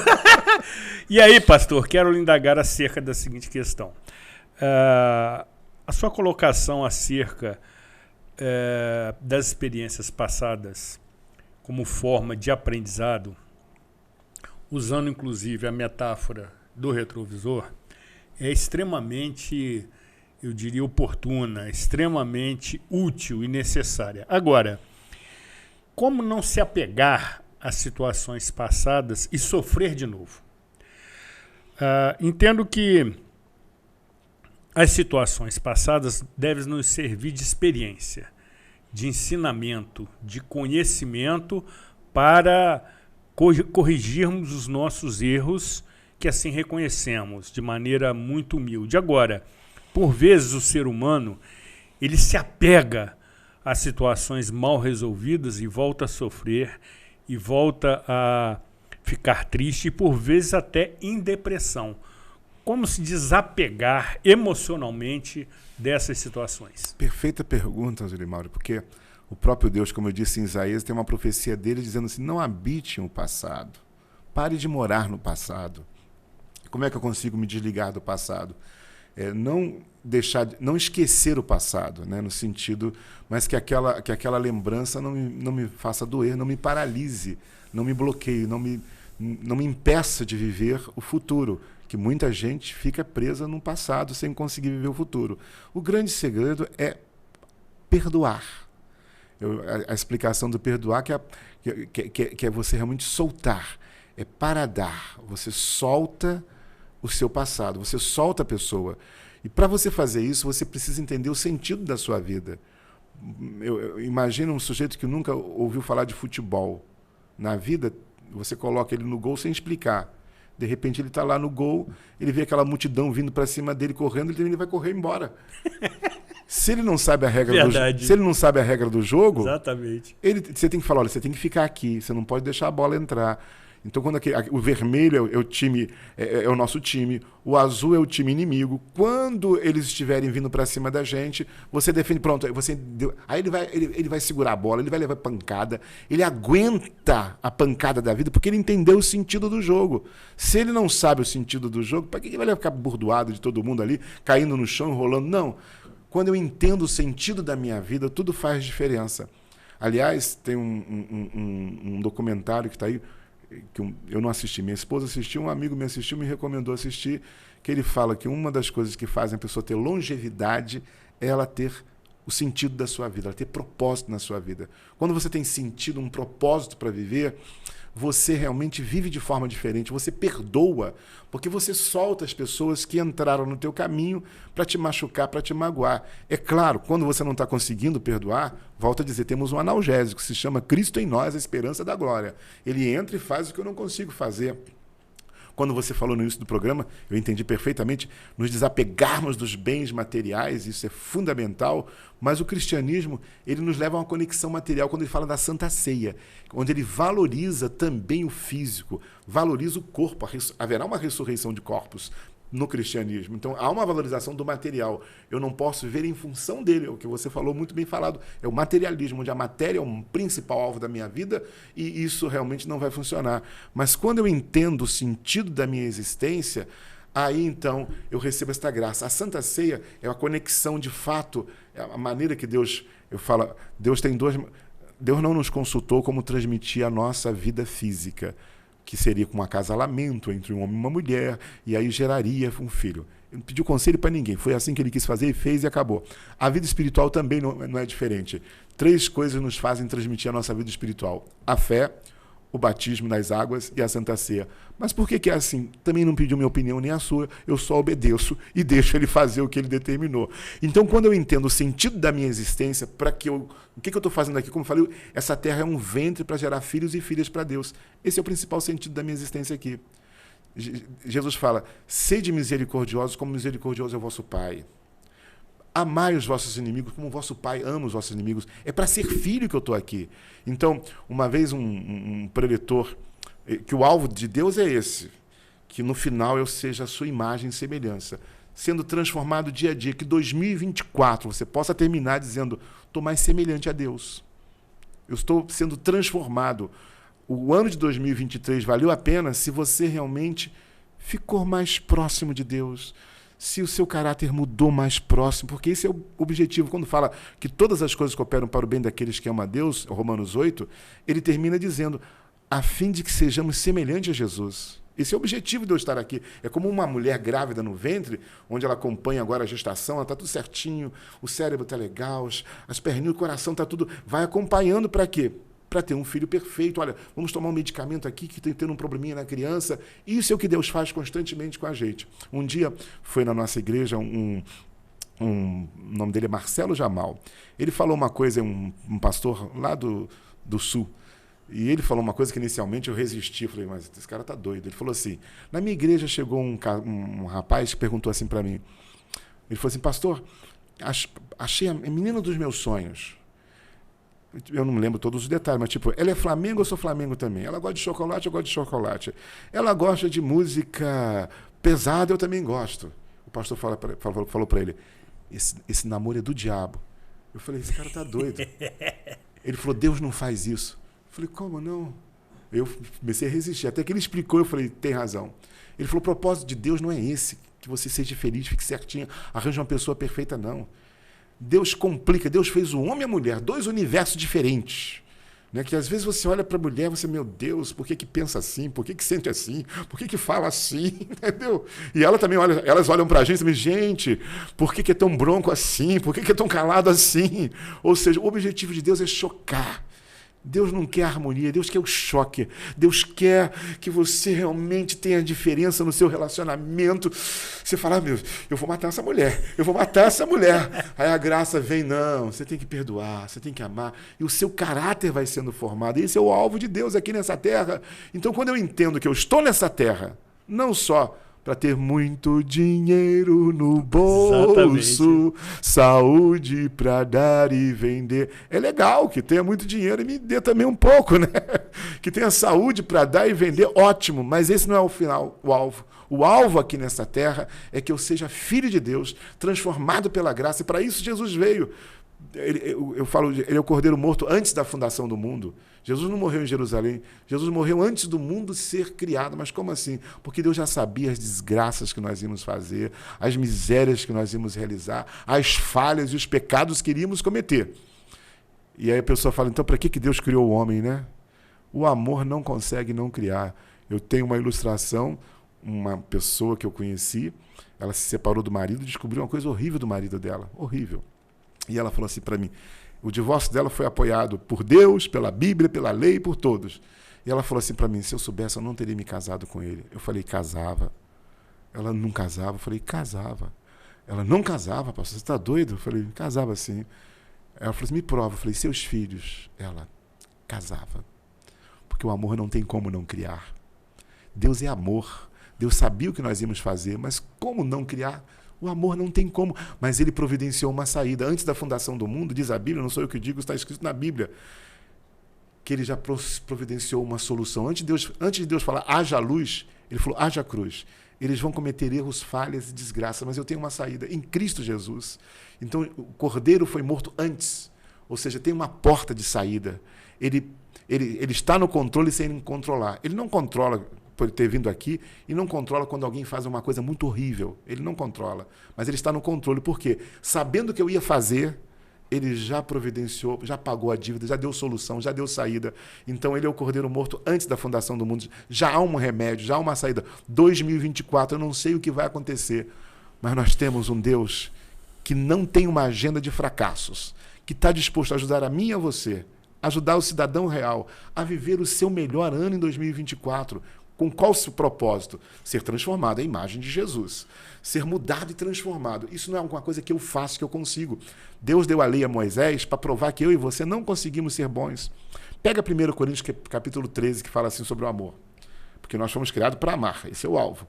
E aí, pastor, quero lhe indagar acerca da seguinte questão. A sua colocação acerca das experiências passadas como forma de aprendizado, usando inclusive a metáfora do retrovisor, é extremamente eu diria, oportuna, extremamente útil e necessária. Agora, como não se apegar às situações passadas e sofrer de novo? Entendo que as situações passadas devem nos servir de experiência, de ensinamento, de conhecimento para corrigirmos os nossos erros, que assim reconhecemos de maneira muito humilde. Agora, por vezes o ser humano ele se apega a situações mal resolvidas e volta a sofrer e volta a ficar triste e por vezes até em depressão. Como se desapegar emocionalmente dessas situações? Perfeita pergunta, Zulimauro, porque o próprio Deus, como eu disse em Isaías, tem uma profecia dele dizendo assim, não habite o passado, pare de morar no passado. Como é que eu consigo me desligar do passado? Não esquecer o passado, né, no sentido, mas que aquela lembrança não me faça doer, não me paralise, não me bloqueie, não me impeça de viver o futuro, que muita gente fica presa no passado sem conseguir viver o futuro. O grande segredo é perdoar. A explicação do perdoar que é você realmente soltar, é paradar, você solta o seu passado, você solta a pessoa. E para você fazer isso, você precisa entender o sentido da sua vida. Eu imagino um sujeito que nunca ouviu falar de futebol. Na vida, você coloca ele no gol sem explicar. De repente ele está lá no gol, ele vê aquela multidão vindo para cima dele correndo, ele vai correr embora. Se ele não sabe a regra do jogo, exatamente. Você tem que falar, olha, você tem que ficar aqui, você não pode deixar a bola entrar. Então, quando o vermelho é o time, é o nosso time, o azul é o time inimigo. Quando eles estiverem vindo para cima da gente, você defende, pronto, aí ele vai segurar a bola, ele vai levar pancada, ele aguenta a pancada da vida porque ele entendeu o sentido do jogo. Se ele não sabe o sentido do jogo, para que ele vai ficar burdoado de todo mundo ali, caindo no chão, rolando? Não. Quando eu entendo o sentido da minha vida, tudo faz diferença. Aliás, tem um documentário que está aí, que eu não assisti, minha esposa assistiu, um amigo me assistiu, me recomendou assistir, que ele fala que uma das coisas que fazem a pessoa ter longevidade é ela ter o sentido da sua vida, ela ter propósito na sua vida. Quando você tem sentido, um propósito para viver, você realmente vive de forma diferente, você perdoa, porque você solta as pessoas que entraram no teu caminho para te machucar, para te magoar. É claro, quando você não está conseguindo perdoar, volto a dizer, temos um analgésico, se chama Cristo em nós, a esperança da glória. Ele entra e faz o que eu não consigo fazer. Quando você falou no início do programa, eu entendi perfeitamente, nos desapegarmos dos bens materiais, isso é fundamental, mas o cristianismo, ele nos leva a uma conexão material quando ele fala da Santa Ceia, onde ele valoriza também o físico, valoriza o corpo, haverá uma ressurreição de corpos no cristianismo. Então, há uma valorização do material. Eu não posso viver em função dele, é o que você falou muito bem falado, é o materialismo, onde a matéria é um principal alvo da minha vida e isso realmente não vai funcionar. Mas quando eu entendo o sentido da minha existência, aí então eu recebo esta graça. A Santa Ceia é a conexão de fato, é a maneira que Deus não nos consultou como transmitir a nossa vida física, que seria com um acasalamento entre um homem e uma mulher, e aí geraria um filho. Ele não pediu conselho para ninguém, foi assim que ele quis fazer, e fez e acabou. A vida espiritual também não é diferente. 3 coisas nos fazem transmitir a nossa vida espiritual: a fé, o batismo nas águas e a Santa Ceia. Mas por que é assim? Também não pediu minha opinião nem a sua, eu só obedeço e deixo ele fazer o que ele determinou. Então, quando eu entendo o sentido da minha existência, o que eu estou fazendo aqui? Como eu falei, essa terra é um ventre para gerar filhos e filhas para Deus. Esse é o principal sentido da minha existência aqui. Jesus fala, sede misericordiosos como misericordioso é o vosso Pai. Amai os vossos inimigos como o vosso Pai ama os vossos inimigos. É para ser filho que eu estou aqui. Então, uma vez um preletor, que o alvo de Deus é esse, que no final eu seja a sua imagem e semelhança, sendo transformado dia a dia, que 2024 você possa terminar dizendo, estou mais semelhante a Deus. Eu estou sendo transformado. O ano de 2023 valeu a pena se você realmente ficou mais próximo de Deus, se o seu caráter mudou mais próximo, porque esse é o objetivo. Quando fala que todas as coisas cooperam para o bem daqueles que amam a Deus, Romanos 8, ele termina dizendo, a fim de que sejamos semelhantes a Jesus. Esse é o objetivo de eu estar aqui. É como uma mulher grávida no ventre, onde ela acompanha agora a gestação, ela está tudo certinho, o cérebro está legal, as perninhas, o coração está tudo... Vai acompanhando para quê? Para ter um filho perfeito. Olha, vamos tomar um medicamento aqui que tem tendo um probleminha na criança. Isso é o que Deus faz constantemente com a gente. Um dia foi na nossa igreja o nome dele é Marcelo Jamal. Ele falou uma coisa, um pastor lá do sul, e ele falou uma coisa que inicialmente eu resisti. Eu falei, mas esse cara tá doido. Ele falou assim, na minha igreja chegou um rapaz que perguntou assim para mim. Ele falou assim, pastor, achei a menina dos meus sonhos. Eu não me lembro todos os detalhes, mas tipo, ela é Flamengo, eu sou Flamengo também. Ela gosta de chocolate, eu gosto de chocolate. Ela gosta de música pesada, eu também gosto. O pastor falou para ele, esse namoro é do diabo. Eu falei, esse cara tá doido. Ele falou, Deus não faz isso. Eu falei, como não? Eu comecei a resistir. Até que ele explicou, eu falei, tem razão. Ele falou, o propósito de Deus não é esse, que você seja feliz, fique certinho, arranje uma pessoa perfeita, não. Deus complica, Deus fez o homem e a mulher, 2 universos diferentes. Né? Que às vezes você olha para a mulher e você, meu Deus, por que pensa assim? Por que sente assim? Por que fala assim? Entendeu? E ela também olha, elas olham para a gente e dizem, gente, por que é tão bronco assim? Por que é tão calado assim? Ou seja, o objetivo de Deus é chocar. Deus não quer harmonia, Deus quer o choque. Deus quer que você realmente tenha diferença no seu relacionamento. Você fala, meu, eu vou matar essa mulher, eu vou matar essa mulher. Aí a graça vem, não, você tem que perdoar, você tem que amar. E o seu caráter vai sendo formado. Esse é o alvo de Deus aqui nessa terra. Então, quando eu entendo que eu estou nessa terra, não só para ter muito dinheiro no bolso, saúde para dar e vender. É legal que tenha muito dinheiro e me dê também um pouco, né? Que tenha saúde para dar e vender, ótimo, mas esse não é o final, o alvo. O alvo aqui nessa terra é que eu seja filho de Deus, transformado pela graça, e para isso Jesus veio. Eu falo, ele é o cordeiro morto antes da fundação do mundo. Jesus não morreu em Jerusalém, Jesus morreu antes do mundo ser criado. Mas como assim? Porque Deus já sabia as desgraças que nós íamos fazer, as misérias que nós íamos realizar, as falhas e os pecados que iríamos cometer. E aí a pessoa fala, então para que Deus criou o homem, né? O amor não consegue não criar. Eu tenho uma ilustração, uma pessoa que eu conheci, ela se separou do marido e descobriu uma coisa horrível do marido dela, horrível. E ela falou assim para mim, o divórcio dela foi apoiado por Deus, pela Bíblia, pela lei, por todos. E ela falou assim para mim, se eu soubesse, eu não teria me casado com ele. Eu falei, casava. Ela não casava. Eu falei, casava. Ela não casava, pastor, você está doido? Eu falei, casava sim. Ela falou assim, me prova. Eu falei, seus filhos. Ela casava. Porque o amor não tem como não criar. Deus é amor. Deus sabia o que nós íamos fazer, mas como não criar? O amor não tem como, mas ele providenciou uma saída. Antes da fundação do mundo, diz a Bíblia, não sou eu que digo, está escrito na Bíblia, que ele já providenciou uma solução. Antes de Deus falar, haja luz, ele falou, haja cruz. Eles vão cometer erros, falhas e desgraças, mas eu tenho uma saída em Cristo Jesus. Então, o Cordeiro foi morto antes, ou seja, tem uma porta de saída. Ele está no controle sem controlar. Ele não controla por ter vindo aqui, e não controla quando alguém faz uma coisa muito horrível. Ele não controla, mas ele está no controle. Por quê? Sabendo o que eu ia fazer, ele já providenciou, já pagou a dívida, já deu solução, já deu saída. Então ele é o Cordeiro morto antes da fundação do mundo. Já há um remédio, já há uma saída. 2024, eu não sei o que vai acontecer, mas nós temos um Deus que não tem uma agenda de fracassos, que está disposto a ajudar a mim e a você, ajudar o cidadão real a viver o seu melhor ano em 2024. Com qual propósito? Ser transformado à imagem de Jesus. Ser mudado e transformado. Isso não é alguma coisa que eu faço, que eu consigo. Deus deu a lei a Moisés para provar que eu e você não conseguimos ser bons. Pega 1 Coríntios capítulo 13, que fala assim sobre o amor. Porque nós fomos criados para amar. Esse é o alvo.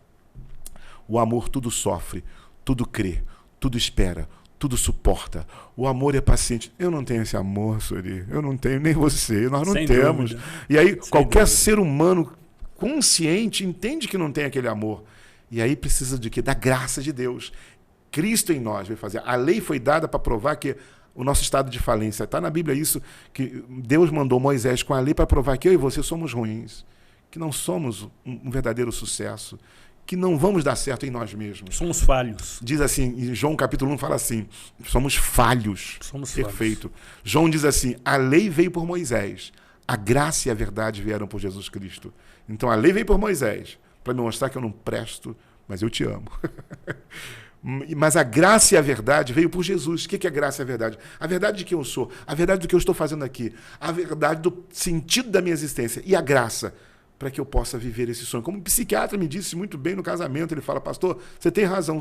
O amor tudo sofre, tudo crê, tudo espera, tudo suporta. O amor é paciente. Eu não tenho esse amor, Suri. Eu não tenho, nem você. Nós não Sem temos. dúvida. E aí, Sem qualquer dúvida. ser humano consciente entende que não tem aquele amor. E aí precisa de quê? Da graça de Deus. Cristo em nós vai fazer. A lei foi dada para provar que o nosso estado de falência. Está na Bíblia isso, que Deus mandou Moisés com a lei para provar que eu e você somos ruins, que não somos um verdadeiro sucesso, que não vamos dar certo em nós mesmos. Somos falhos. Diz assim, em João capítulo 1 fala assim, somos falhos. Somos Perfeito. João diz assim, a lei veio por Moisés, a graça e a verdade vieram por Jesus Cristo. Então a lei veio por Moisés, para me mostrar que eu não presto, mas eu te amo. Mas a graça e a verdade veio por Jesus. O que é graça e a verdade? A verdade de quem eu sou, a verdade do que eu estou fazendo aqui, a verdade do sentido da minha existência e a graça para que eu possa viver esse sonho. Como um psiquiatra me disse muito bem no casamento, ele fala, pastor, você tem razão,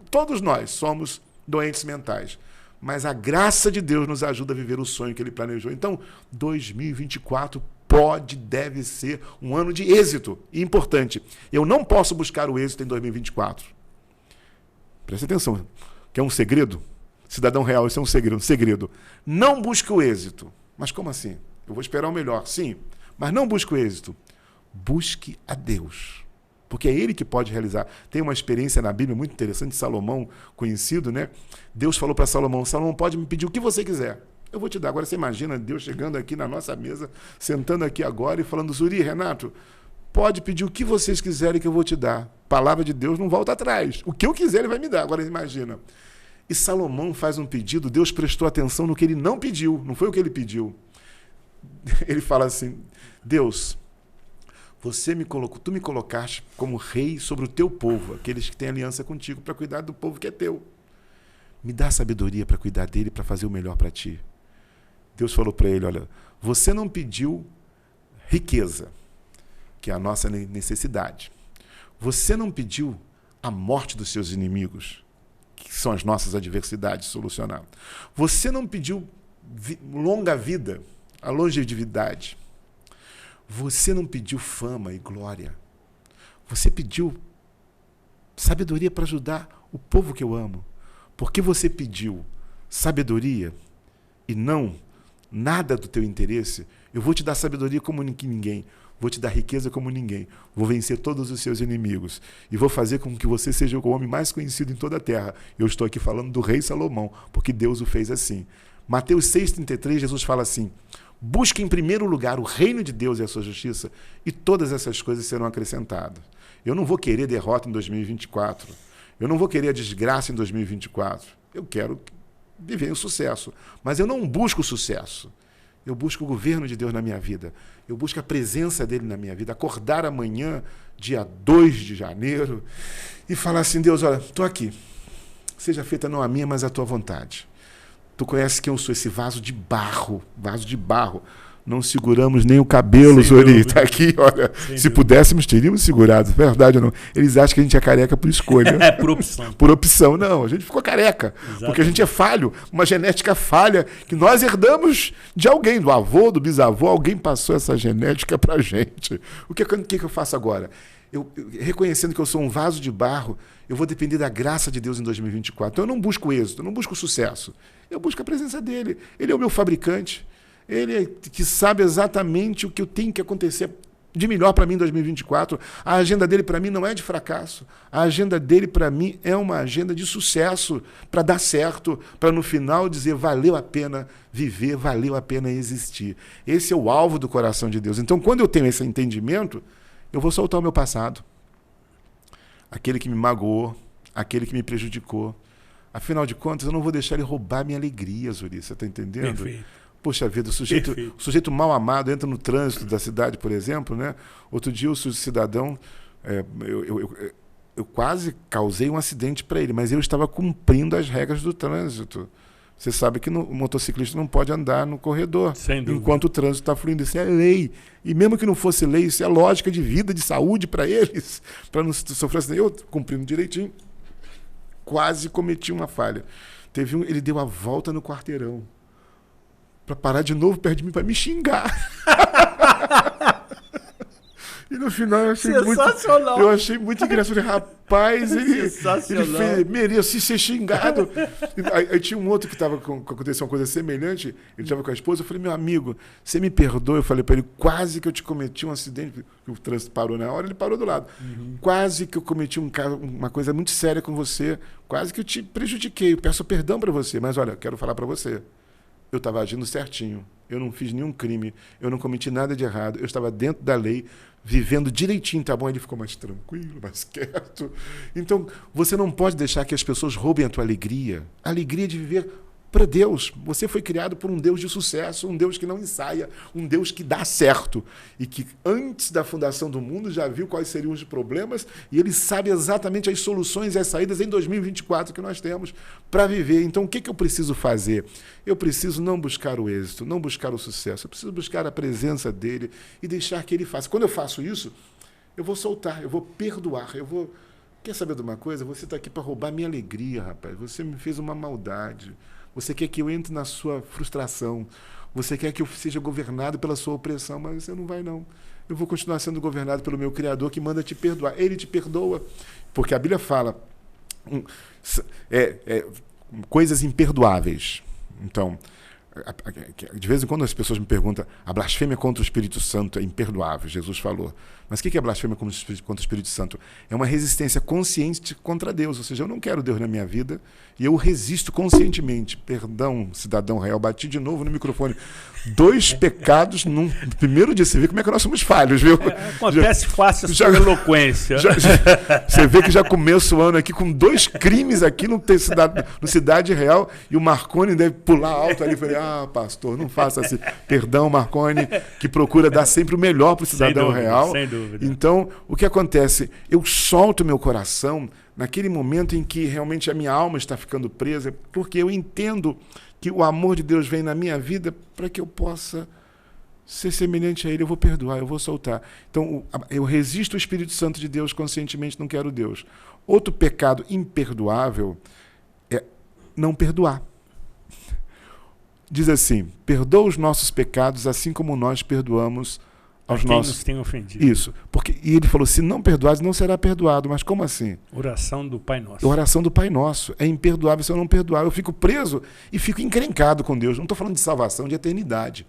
todos nós somos doentes mentais. Mas a graça de Deus nos ajuda a viver o sonho que ele planejou. Então, 2024 deve ser um ano de êxito. E importante, eu não posso buscar o êxito em 2024. Presta atenção, que é um segredo? Cidadão real, isso é um segredo. Não busque o êxito. Mas como assim? Eu vou esperar o melhor, sim. Mas não busque o êxito. Busque a Deus. Porque é Ele que pode realizar. Tem uma experiência na Bíblia muito interessante de Salomão, conhecido, né? Deus falou para Salomão, Salomão, pode me pedir o que você quiser. Eu vou te dar. Agora você imagina Deus chegando aqui na nossa mesa, sentando aqui agora e falando, Zuri, Renato, pode pedir o que vocês quiserem que eu vou te dar. Palavra de Deus não volta atrás. O que eu quiser ele vai me dar. Agora imagina. E Salomão faz um pedido, Deus prestou atenção no que ele não pediu, não foi o que ele pediu. Ele fala assim, Deus, tu me colocaste como rei sobre o teu povo, aqueles que têm aliança contigo, para cuidar do povo que é teu. Me dá sabedoria para cuidar dele, para fazer o melhor para ti. Deus falou para ele, olha, você não pediu riqueza, que é a nossa necessidade. Você não pediu a morte dos seus inimigos, que são as nossas adversidades, solucionar. Você não pediu longa vida, a longevidade. Você não pediu fama e glória. Você pediu sabedoria para ajudar o povo que eu amo. Porque você pediu sabedoria e não nada do teu interesse, eu vou te dar sabedoria como ninguém. Vou te dar riqueza como ninguém. Vou vencer todos os seus inimigos. E vou fazer com que você seja o homem mais conhecido em toda a terra. Eu estou aqui falando do rei Salomão, porque Deus o fez assim. Mateus 6,33, Jesus fala assim, busque em primeiro lugar o reino de Deus e a sua justiça, e todas essas coisas serão acrescentadas. Eu não vou querer derrota em 2024. Eu não vou querer a desgraça em 2024. Eu quero viver o sucesso. Mas eu não busco o sucesso. Eu busco o governo de Deus na minha vida. Eu busco a presença dele na minha vida. Acordar amanhã, dia 2 de janeiro, e falar assim, Deus, olha, estou aqui. Seja feita não a minha, mas a tua vontade. Tu conheces quem eu sou, esse vaso de barro. Não seguramos nem o cabelo, Zori. Está aqui, olha. Se pudéssemos, teríamos segurado. Verdade ou não? Eles acham que a gente é careca por escolha. É, por opção. Por opção, não. A gente ficou careca. Exatamente. Porque a gente é falho. Uma genética falha que nós herdamos de alguém, do avô, do bisavô. Alguém passou essa genética pra gente. O que eu faço agora? Eu, reconhecendo que eu sou um vaso de barro, eu vou depender da graça de Deus em 2024. Então eu não busco êxito, eu não busco sucesso. Eu busco a presença dele. Ele é o meu fabricante. Ele é que sabe exatamente o que eu tenho que acontecer de melhor para mim em 2024. A agenda dele para mim não é de fracasso. A agenda dele para mim é uma agenda de sucesso, para dar certo, para no final dizer valeu a pena viver, valeu a pena existir. Esse é o alvo do coração de Deus. Então, quando eu tenho esse entendimento, eu vou soltar o meu passado. Aquele que me magoou, aquele que me prejudicou. Afinal de contas, eu não vou deixar ele roubar minha alegria, Zuri. Você está entendendo? Perfeito. Poxa vida, o sujeito mal amado entra no trânsito da cidade, por exemplo, né? Outro dia o cidadão, eu quase causei um acidente para ele, mas eu estava cumprindo as regras do trânsito. Você sabe que o motociclista não pode andar no corredor enquanto o trânsito está fluindo. Isso é lei. E mesmo que não fosse lei, isso é lógica de vida, de saúde para eles, para não sofrer acidente. Eu, cumprindo direitinho, quase cometi uma falha. Ele deu a volta no quarteirão para parar de novo perto de mim, para me xingar. E no final eu achei muito engraçado. Rapaz, ele merecia ser xingado. Aí tinha um outro que aconteceu uma coisa semelhante, ele estava com a esposa, eu falei, meu amigo, você me perdoa? Eu falei para ele, quase que eu te cometi um acidente, o trânsito parou na hora, ele parou do lado. Quase que eu cometi uma coisa muito séria com você, quase que eu te prejudiquei, eu peço perdão para você, mas olha, quero falar para você. Eu estava agindo certinho, eu não fiz nenhum crime, eu não cometi nada de errado, eu estava dentro da lei, vivendo direitinho, tá bom? Ele ficou mais tranquilo, mais quieto. Então, você não pode deixar que as pessoas roubem a tua alegria. A alegria de viver para Deus. Você foi criado por um Deus de sucesso, um Deus que não ensaia, um Deus que dá certo. E que antes da fundação do mundo já viu quais seriam os problemas e ele sabe exatamente as soluções e as saídas em 2024 que nós temos para viver. Então, o que eu preciso fazer? Eu preciso não buscar o êxito, não buscar o sucesso. Eu preciso buscar a presença dele e deixar que ele faça. Quando eu faço isso, eu vou soltar, eu vou perdoar, eu vou... Quer saber de uma coisa? Você está aqui para roubar minha alegria, rapaz. Você me fez uma maldade. Você quer que eu entre na sua frustração. Você quer que eu seja governado pela sua opressão, mas você não vai, não. Eu vou continuar sendo governado pelo meu Criador que manda te perdoar. Ele te perdoa. Porque a Bíblia fala coisas imperdoáveis. Então, de vez em quando as pessoas me perguntam, a blasfêmia contra o Espírito Santo é imperdoável, Jesus falou. Mas o que é blasfêmia contra o Espírito Santo? É uma resistência consciente contra Deus, ou seja, eu não quero Deus na minha vida e eu resisto conscientemente. Perdão, cidadão real, bati de novo no microfone. 2 pecados no primeiro dia. Você vê como é que nós somos falhos, viu? Acontece fácil a sua eloquência. Você vê que já começa o ano aqui com 2 crimes aqui no Cidade Real e o Marconi deve pular alto ali. Falei, pastor, não faça assim. Perdão, Marconi, que procura dar sempre o melhor para o cidadão real. Sem dúvida. Então, o que acontece? Eu solto meu coração naquele momento em que realmente a minha alma está ficando presa, porque eu entendo que o amor de Deus vem na minha vida para que eu possa ser semelhante a Ele. Eu vou perdoar, eu vou soltar. Então, eu resisto ao Espírito Santo de Deus conscientemente, não quero Deus. Outro pecado imperdoável é não perdoar. Diz assim, perdoa os nossos pecados assim como nós perdoamos aos nossos... nos tem ofendido. Isso. E ele falou, se não perdoares, não será perdoado. Mas como assim? Oração do Pai Nosso. Oração do Pai Nosso. É imperdoável se eu não perdoar. Eu fico preso e fico encrencado com Deus. Não estou falando de salvação, de eternidade.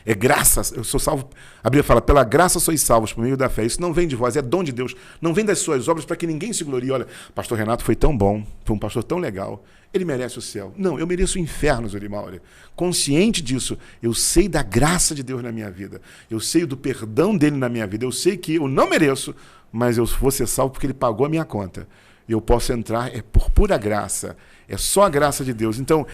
É graça, eu sou salvo. A Bíblia fala, pela graça sois salvos por meio da fé. Isso não vem de vós, é dom de Deus. Não vem das suas obras para que ninguém se glorie. Olha, pastor Renato foi tão bom, foi um pastor tão legal. Ele merece o céu. Não, eu mereço o inferno, Zurimauri. Consciente disso, eu sei da graça de Deus na minha vida. Eu sei do perdão dele na minha vida. Eu sei que eu não mereço, mas eu vou ser salvo porque ele pagou a minha conta. E eu posso entrar, é por pura graça. É só a graça de Deus. Então,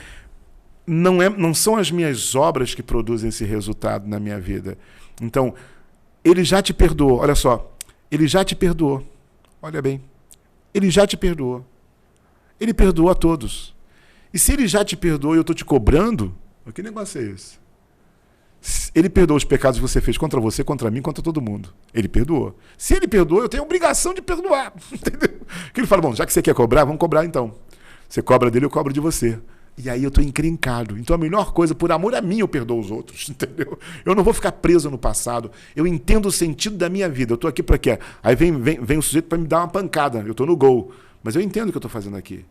não são as minhas obras que produzem esse resultado na minha vida. Então, ele já te perdoou. Olha só, ele já te perdoou. Olha bem, ele já te perdoou. Ele perdoou a todos. E se ele já te perdoou e eu estou te cobrando, que negócio é esse? Ele perdoou os pecados que você fez contra você, contra mim, contra todo mundo. Ele perdoou. Se ele perdoou, eu tenho a obrigação de perdoar. Entendeu? Que ele fala, bom, já que você quer cobrar, vamos cobrar então. Você cobra dele, eu cobro de você. E aí eu estou encrencado. Então a melhor coisa, por amor a mim, eu perdoo os outros. Entendeu? Eu não vou ficar preso no passado. Eu entendo o sentido da minha vida. Eu estou aqui para quê? Aí vem o sujeito para me dar uma pancada. Eu estou no gol. Mas eu entendo o que eu estou fazendo aqui.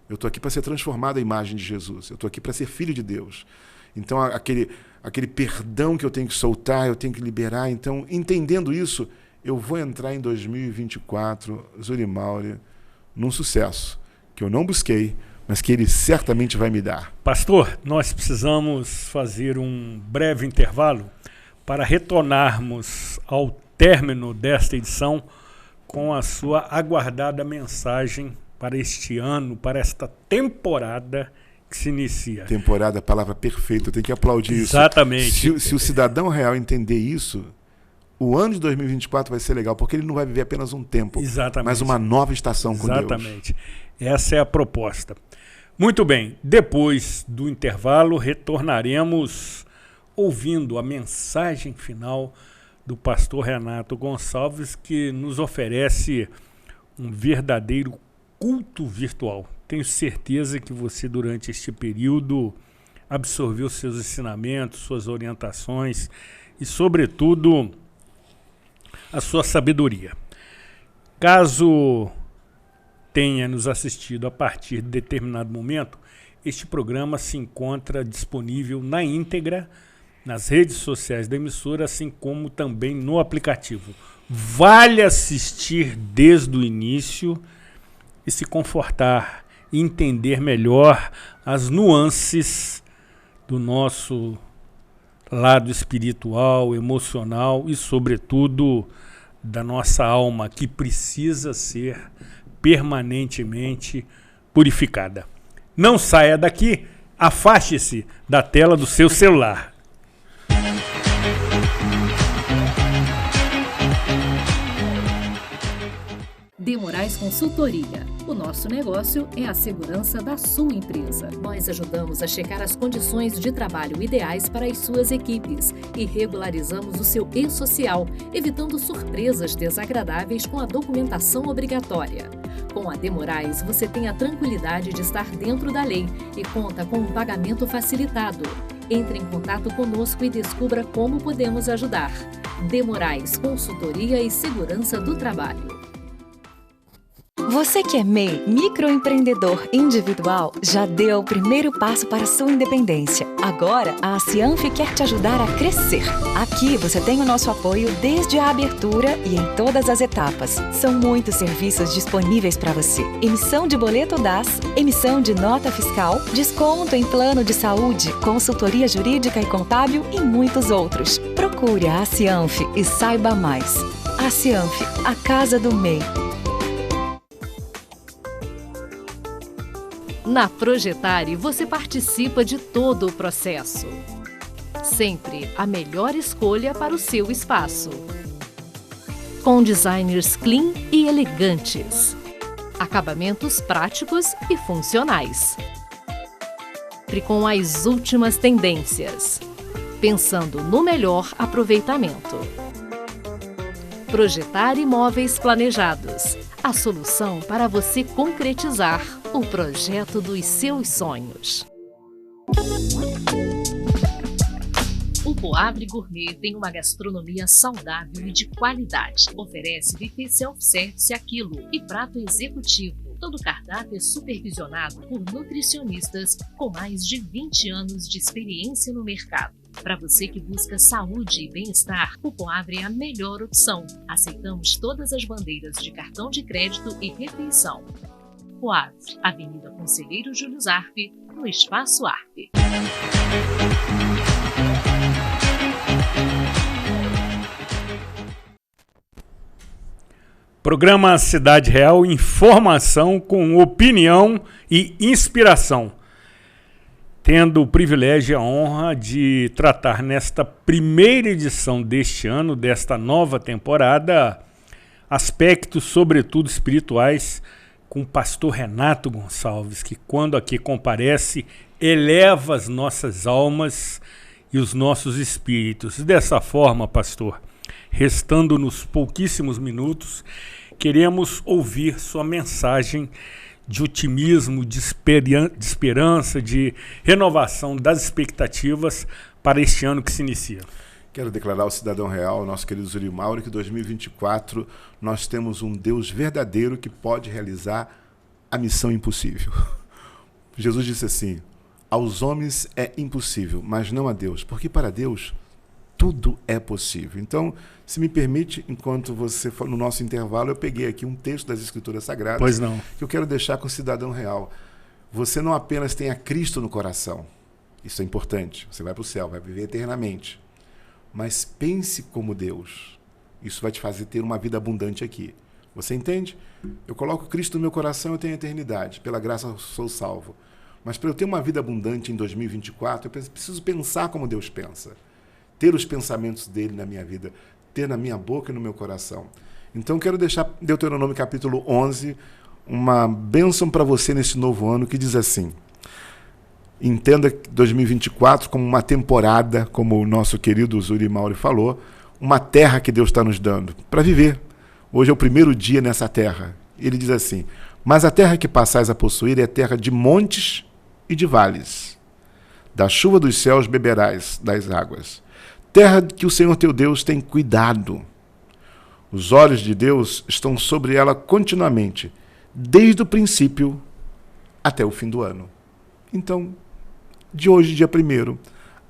Eu estou aqui para ser transformado à imagem de Jesus. Eu estou aqui para ser filho de Deus. Então, aquele perdão que eu tenho que soltar, eu tenho que liberar. Então, entendendo isso, eu vou entrar em 2024, Zurimauri, num sucesso que eu não busquei, mas que ele certamente vai me dar. Pastor, nós precisamos fazer um breve intervalo para retornarmos ao término desta edição com a sua aguardada mensagem para este ano, para esta temporada que se inicia. Temporada, palavra perfeita, eu tenho que aplaudir isso. Exatamente. Se o cidadão real entender isso, o ano de 2024 vai ser legal, porque ele não vai viver apenas um tempo, exatamente, mas uma nova estação com Deus. Exatamente. Essa é a proposta. Muito bem, depois do intervalo, retornaremos ouvindo a mensagem final do pastor Renato Gonçalves, que nos oferece um verdadeiro culto virtual. Tenho certeza que você, durante este período, absorveu seus ensinamentos, suas orientações e, sobretudo, a sua sabedoria. Caso tenha nos assistido a partir de determinado momento, este programa se encontra disponível na íntegra nas redes sociais da emissora, assim como também no aplicativo. Vale assistir desde o início e se confortar e entender melhor as nuances do nosso lado espiritual, emocional e, sobretudo, da nossa alma, que precisa ser permanentemente purificada. Não saia daqui, afaste-se da tela do seu celular. De Moraes Consultoria. O nosso negócio é a segurança da sua empresa. Nós ajudamos a checar as condições de trabalho ideais para as suas equipes e regularizamos o seu e-social, evitando surpresas desagradáveis com a documentação obrigatória. Com a De Moraes, você tem a tranquilidade de estar dentro da lei e conta com um pagamento facilitado. Entre em contato conosco e descubra como podemos ajudar. De Moraes Consultoria e Segurança do Trabalho. Você que é MEI, microempreendedor individual, já deu o primeiro passo para a sua independência. Agora, a Cianf quer te ajudar a crescer. Aqui você tem o nosso apoio desde a abertura e em todas as etapas. São muitos serviços disponíveis para você. Emissão de boleto DAS, emissão de nota fiscal, desconto em plano de saúde, consultoria jurídica e contábil e muitos outros. Procure a Cianf e saiba mais. A Cianf, a casa do MEI. Na Projetare, você participa de todo o processo. Sempre a melhor escolha para o seu espaço. Com designers clean e elegantes. Acabamentos práticos e funcionais. Sempre com as últimas tendências. Pensando no melhor aproveitamento. Projetare Imóveis Planejados. A solução para você concretizar o projeto dos seus sonhos. O Poavre Gourmet tem uma gastronomia saudável e de qualidade. Oferece buffet self-service a quilo e prato executivo. Todo o cardápio é supervisionado por nutricionistas com mais de 20 anos de experiência no mercado. Para você que busca saúde e bem-estar, o Poavre é a melhor opção. Aceitamos todas as bandeiras de cartão de crédito e refeição. Poavre, Avenida Conselheiro Júlio Zarpe, no Espaço Arpe. Programa Cidade Real, informação com opinião e inspiração. Tendo o privilégio e a honra de tratar nesta primeira edição deste ano, desta nova temporada, aspectos, sobretudo espirituais, com o pastor Renato Gonçalves, que quando aqui comparece, eleva as nossas almas e os nossos espíritos. Dessa forma, pastor, restando-nos pouquíssimos minutos, queremos ouvir sua mensagem de otimismo, de esperança, de renovação das expectativas para este ano que se inicia. Quero declarar ao cidadão real, nosso querido Zuri Mauro, que em 2024 nós temos um Deus verdadeiro que pode realizar a missão impossível. Jesus disse assim: aos homens é impossível, mas não a Deus, porque para Deus tudo é possível. Então, se me permite, enquanto você for no nosso intervalo, eu peguei aqui um texto das Escrituras Sagradas. Pois não. Que eu quero deixar com o cidadão real. Você não apenas tem a Cristo no coração, isso é importante, você vai para o céu, vai viver eternamente, mas pense como Deus. Isso vai te fazer ter uma vida abundante aqui. Você entende? Eu coloco Cristo no meu coração, eu tenho a eternidade. Pela graça eu sou salvo. Mas para eu ter uma vida abundante em 2024, eu preciso pensar como Deus pensa. Ter os pensamentos dele na minha vida, ter na minha boca e no meu coração. Então quero deixar Deuteronômio capítulo 11, uma bênção para você nesse novo ano, que diz assim: entenda 2024 como uma temporada, como o nosso querido Zuri Mauri falou, uma terra que Deus está nos dando para viver. Hoje é o primeiro dia nessa terra. Ele diz assim: mas a terra que passais a possuir é terra de montes e de vales. Da chuva dos céus beberás das águas. Terra que o Senhor teu Deus tem cuidado. Os olhos de Deus estão sobre ela continuamente, desde o princípio até o fim do ano. Então, de hoje, dia 1º,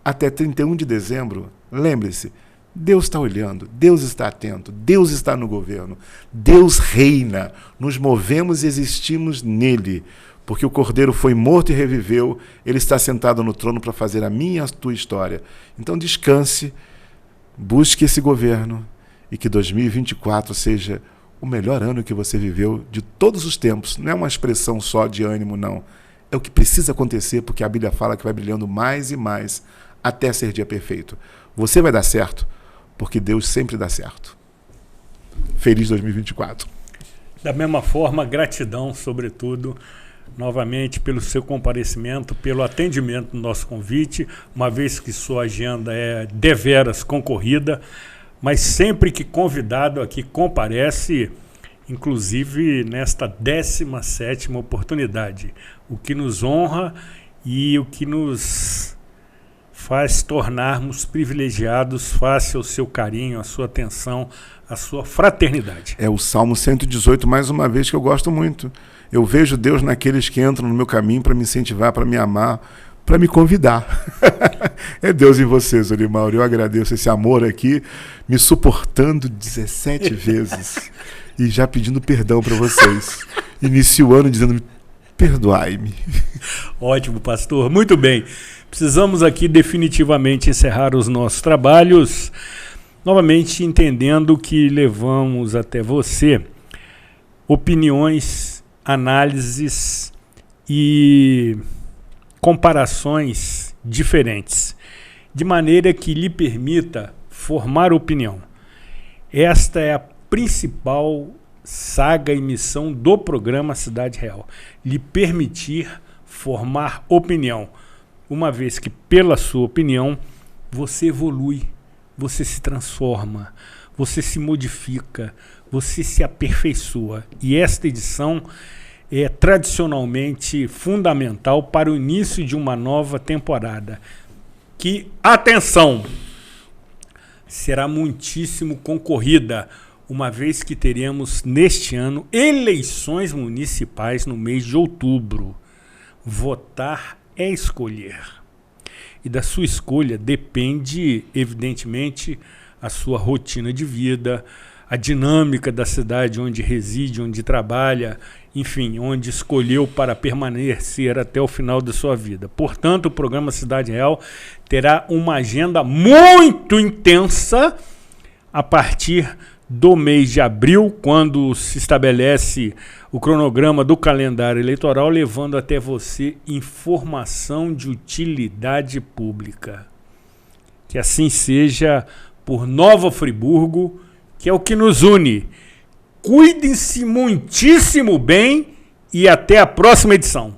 até 31 de dezembro, lembre-se, Deus está olhando, Deus está atento, Deus está no governo, Deus reina, nos movemos e existimos nele, porque o Cordeiro foi morto e reviveu, ele está sentado no trono para fazer a minha e a tua história. Então descanse, busque esse governo e que 2024 seja o melhor ano que você viveu de todos os tempos. Não é uma expressão só de ânimo, não. é o que precisa acontecer, porque a Bíblia fala que vai brilhando mais e mais até ser dia perfeito. Você vai dar certo, porque Deus sempre dá certo. Feliz 2024. Da mesma forma, gratidão, sobretudo, novamente, pelo seu comparecimento, pelo atendimento do nosso convite, uma vez que sua agenda é deveras concorrida, mas sempre que convidado aqui comparece, inclusive nesta 17ª oportunidade, o que nos honra e o que nos faz tornarmos privilegiados face ao seu carinho, à sua atenção, à sua fraternidade. É o Salmo 118, mais uma vez, que eu gosto muito. Eu vejo Deus naqueles que entram no meu caminho para me incentivar, para me amar, para me convidar. É Deus em você, Zorimauro. Eu agradeço esse amor aqui, me suportando 17 vezes e já pedindo perdão para vocês. Inicio o ano dizendo: perdoai-me. Ótimo, pastor. Muito bem. Precisamos aqui definitivamente encerrar os nossos trabalhos, novamente entendendo que levamos até você opiniões, análises e comparações diferentes, de maneira que lhe permita formar opinião. Esta é a principal saga e missão do programa Cidade Real, lhe permitir formar opinião, uma vez que pela sua opinião você evolui, você se transforma, você se modifica, você se aperfeiçoa. E esta edição é tradicionalmente fundamental para o início de uma nova temporada, que, atenção, será muitíssimo concorrida, uma vez que teremos neste ano eleições municipais no mês de outubro. Votar é escolher. E da sua escolha depende, evidentemente, a sua rotina de vida, a dinâmica da cidade onde reside, onde trabalha, enfim, onde escolheu para permanecer até o final da sua vida. Portanto, o programa Cidade Real terá uma agenda muito intensa a partir do mês de abril, quando se estabelece o cronograma do calendário eleitoral, levando até você informação de utilidade pública. Que assim seja por Nova Friburgo, que é o que nos une. Cuidem-se muitíssimo bem e até a próxima edição.